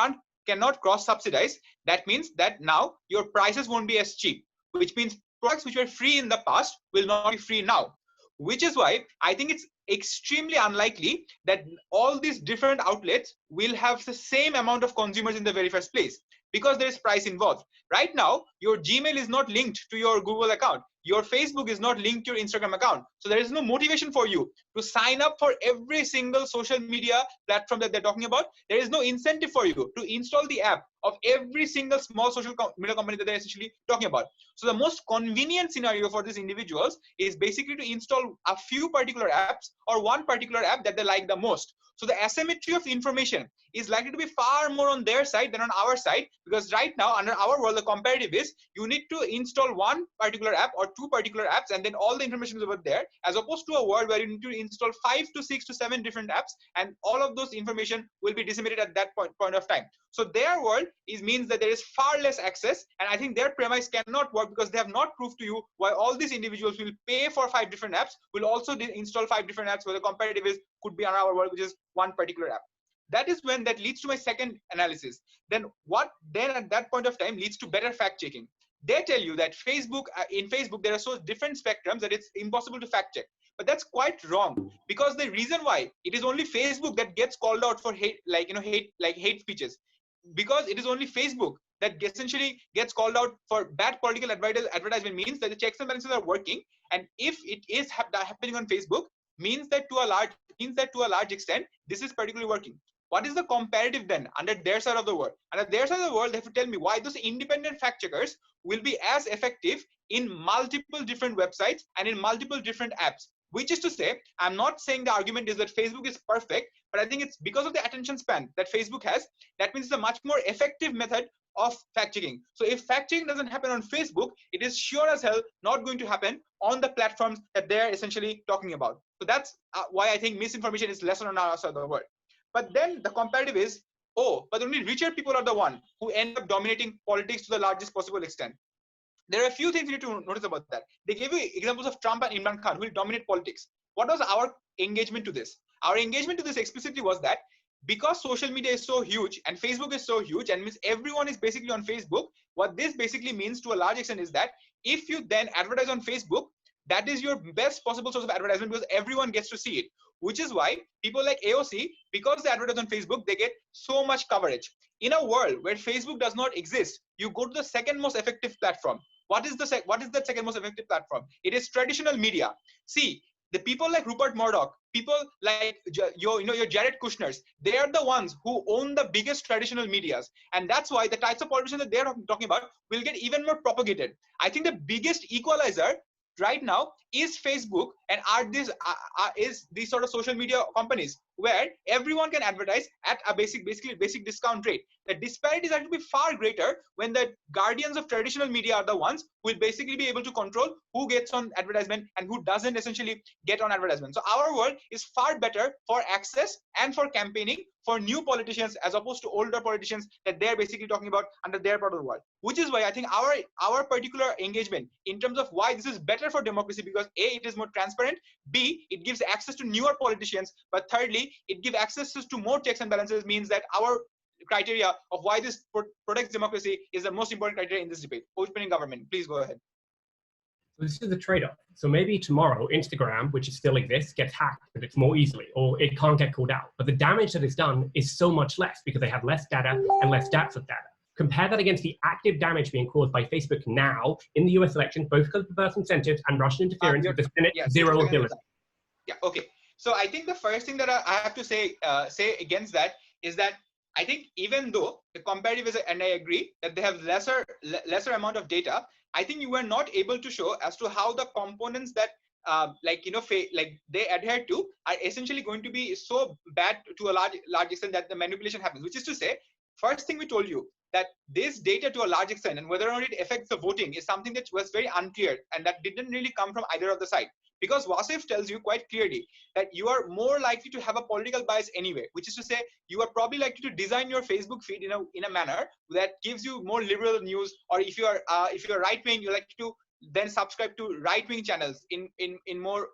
cannot cross-subsidize, that means that now your prices won't be as cheap, which means products which were free in the past will not be free now, which is why I think it's extremely unlikely that all these different outlets will have the same amount of consumers in the very first place, because there is price involved. Right now, your Gmail is not linked to your Google account. your Facebook is not linked to your Instagram account. So there is no motivation for you to sign up for every single social media platform that they're talking about. There is no incentive for you to install the app of every single small social media company that they're essentially talking about. So the most convenient scenario for these individuals is basically to install a few particular apps or one particular app that they like the most. So the asymmetry of information is likely to be far more on their side than on our side, because right now under our world, the comparative is you need to install one particular app or two particular apps and then all the information is over there, as opposed to a world where you need to install 5 to 6 to 7 different apps and all of those information will be disseminated at that point of time. So their world means that there is far less access, and I think their premise cannot work because they have not proved to you why all these individuals will pay for 5 different apps, will also install 5 different apps, where the comparative is could be on our world, which is one particular app. That is when that leads to my second analysis. Then what then at that point of time leads to better fact checking. They tell you that in Facebook there are so different spectrums that it's impossible to fact check. But that's quite wrong, because the reason why it is only Facebook that gets called out for hate speeches, because it is only Facebook that essentially gets called out for bad political advertisement, means that the checks and balances are working. And if it is happening on Facebook, means that to a large extent this is particularly working. What is the comparative then under their side of the world? Under their side of the world, they have to tell me why those independent fact checkers will be as effective in multiple different websites and in multiple different apps. Which is to say, I'm not saying the argument is that Facebook is perfect, but I think it's because of the attention span that Facebook has. That means it's a much more effective method of fact checking. So if fact checking doesn't happen on Facebook, it is sure as hell not going to happen on the platforms that they're essentially talking about. So that's why I think misinformation is lesser on our side of the world. But then the comparative is, but only richer people are the one who end up dominating politics to the largest possible extent. There are a few things you need to notice about that. They gave you examples of Trump and Imran Khan who will dominate politics. What was our engagement to this? Our engagement to this explicitly was that because social media is so huge and Facebook is so huge and means everyone is basically on Facebook, what this basically means to a large extent is that if you then advertise on Facebook, that is your best possible source of advertisement because everyone gets to see it. Which is why people like AOC, because they advertise on Facebook, they get so much coverage. In a world where Facebook does not exist, you go to the second most effective platform. What is that second most effective platform? It is traditional media. See, the people like Rupert Murdoch, people like your Jared Kushners, they are the ones who own the biggest traditional medias, and that's why the types of politicians that they are talking about will get even more propagated. I think the biggest equalizer right now is Facebook and is these sort of social media companies where everyone can advertise at a basic discount rate. The disparity is actually far greater when the guardians of traditional media are the ones who will basically be able to control who gets on advertisement and who doesn't essentially get on advertisement. So our world is far better for access and for campaigning for new politicians as opposed to older politicians that they're basically talking about under their part of the world. Which is why I think our particular engagement in terms of why this is better for democracy, because A, it is more transparent, B, it gives access to newer politicians, but thirdly, it gives access to more checks and balances, means that our criteria of why this protects democracy is the most important criteria in this debate. Opening government, please go ahead. So this is the trade-off. So maybe tomorrow Instagram, which still exists, gets hacked, but it's more easily, or it can't get called out. But the damage that is done is so much less because they have less data and less depth of data. Compare that against the active damage being caused by Facebook now in the US election, both because of perverse incentives and Russian interference with the Senate, zero ability. Yeah, okay. So I think the first thing that I have to say against that is that I think even though the comparative is, and I agree that they have lesser amount of data, I think you were not able to show as to how the components that they adhere to are essentially going to be so bad to a large extent that the manipulation happens. Which is to say, first thing we told you that this data to a large extent and whether or not it affects the voting is something that was very unclear and that didn't really come from either of the side. Because Wasif tells you quite clearly that you are more likely to have a political bias anyway, which is to say you are probably likely to design your Facebook feed in a manner that gives you more liberal news, or if you are right wing, you're likely to then subscribe to right wing channels in more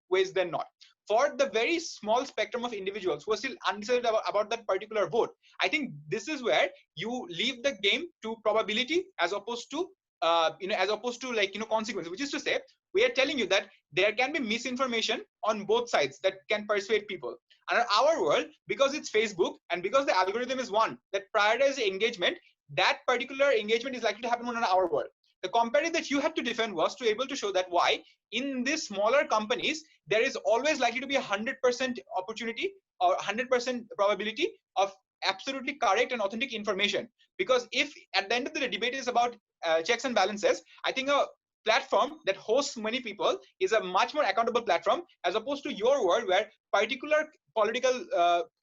ways than not. For the very small spectrum of individuals who are still undecided about that particular vote, I think this is where you leave the game to probability as opposed to consequences. Which is to say, we are telling you that there can be misinformation on both sides that can persuade people. And in our world, because it's Facebook and because the algorithm is one that prioritizes engagement, that particular engagement is likely to happen on our world. The comparative that you had to defend was to able to show that why in these smaller companies, there is always likely to be 100% opportunity or 100% probability of absolutely correct and authentic information. Because if at the end of the debate is about checks and balances, I think a platform that hosts many people is a much more accountable platform, as opposed to your world where particular political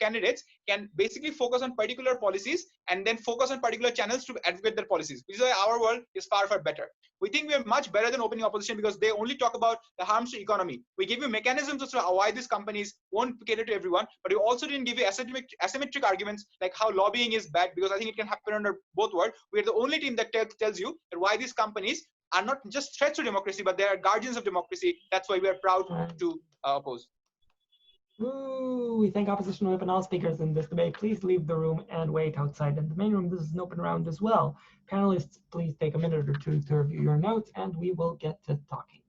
candidates can basically focus on particular policies and then focus on particular channels to advocate their policies, which is why our world is far, far better. We think we are much better than opening opposition because they only talk about the harms to economy. We give you mechanisms as to why these companies won't cater to everyone, but we also didn't give you asymmetric arguments like how lobbying is bad, because I think it can happen under both worlds. We're the only team that tells you that why these companies are not just threats to democracy, but they are guardians of democracy. That's why we are proud to oppose. Ooh, we thank opposition whip and all speakers in this debate. Please leave the room and wait outside in the main room. This is an open round as well. Panelists, please take a minute or two to review your notes, and we will get to talking.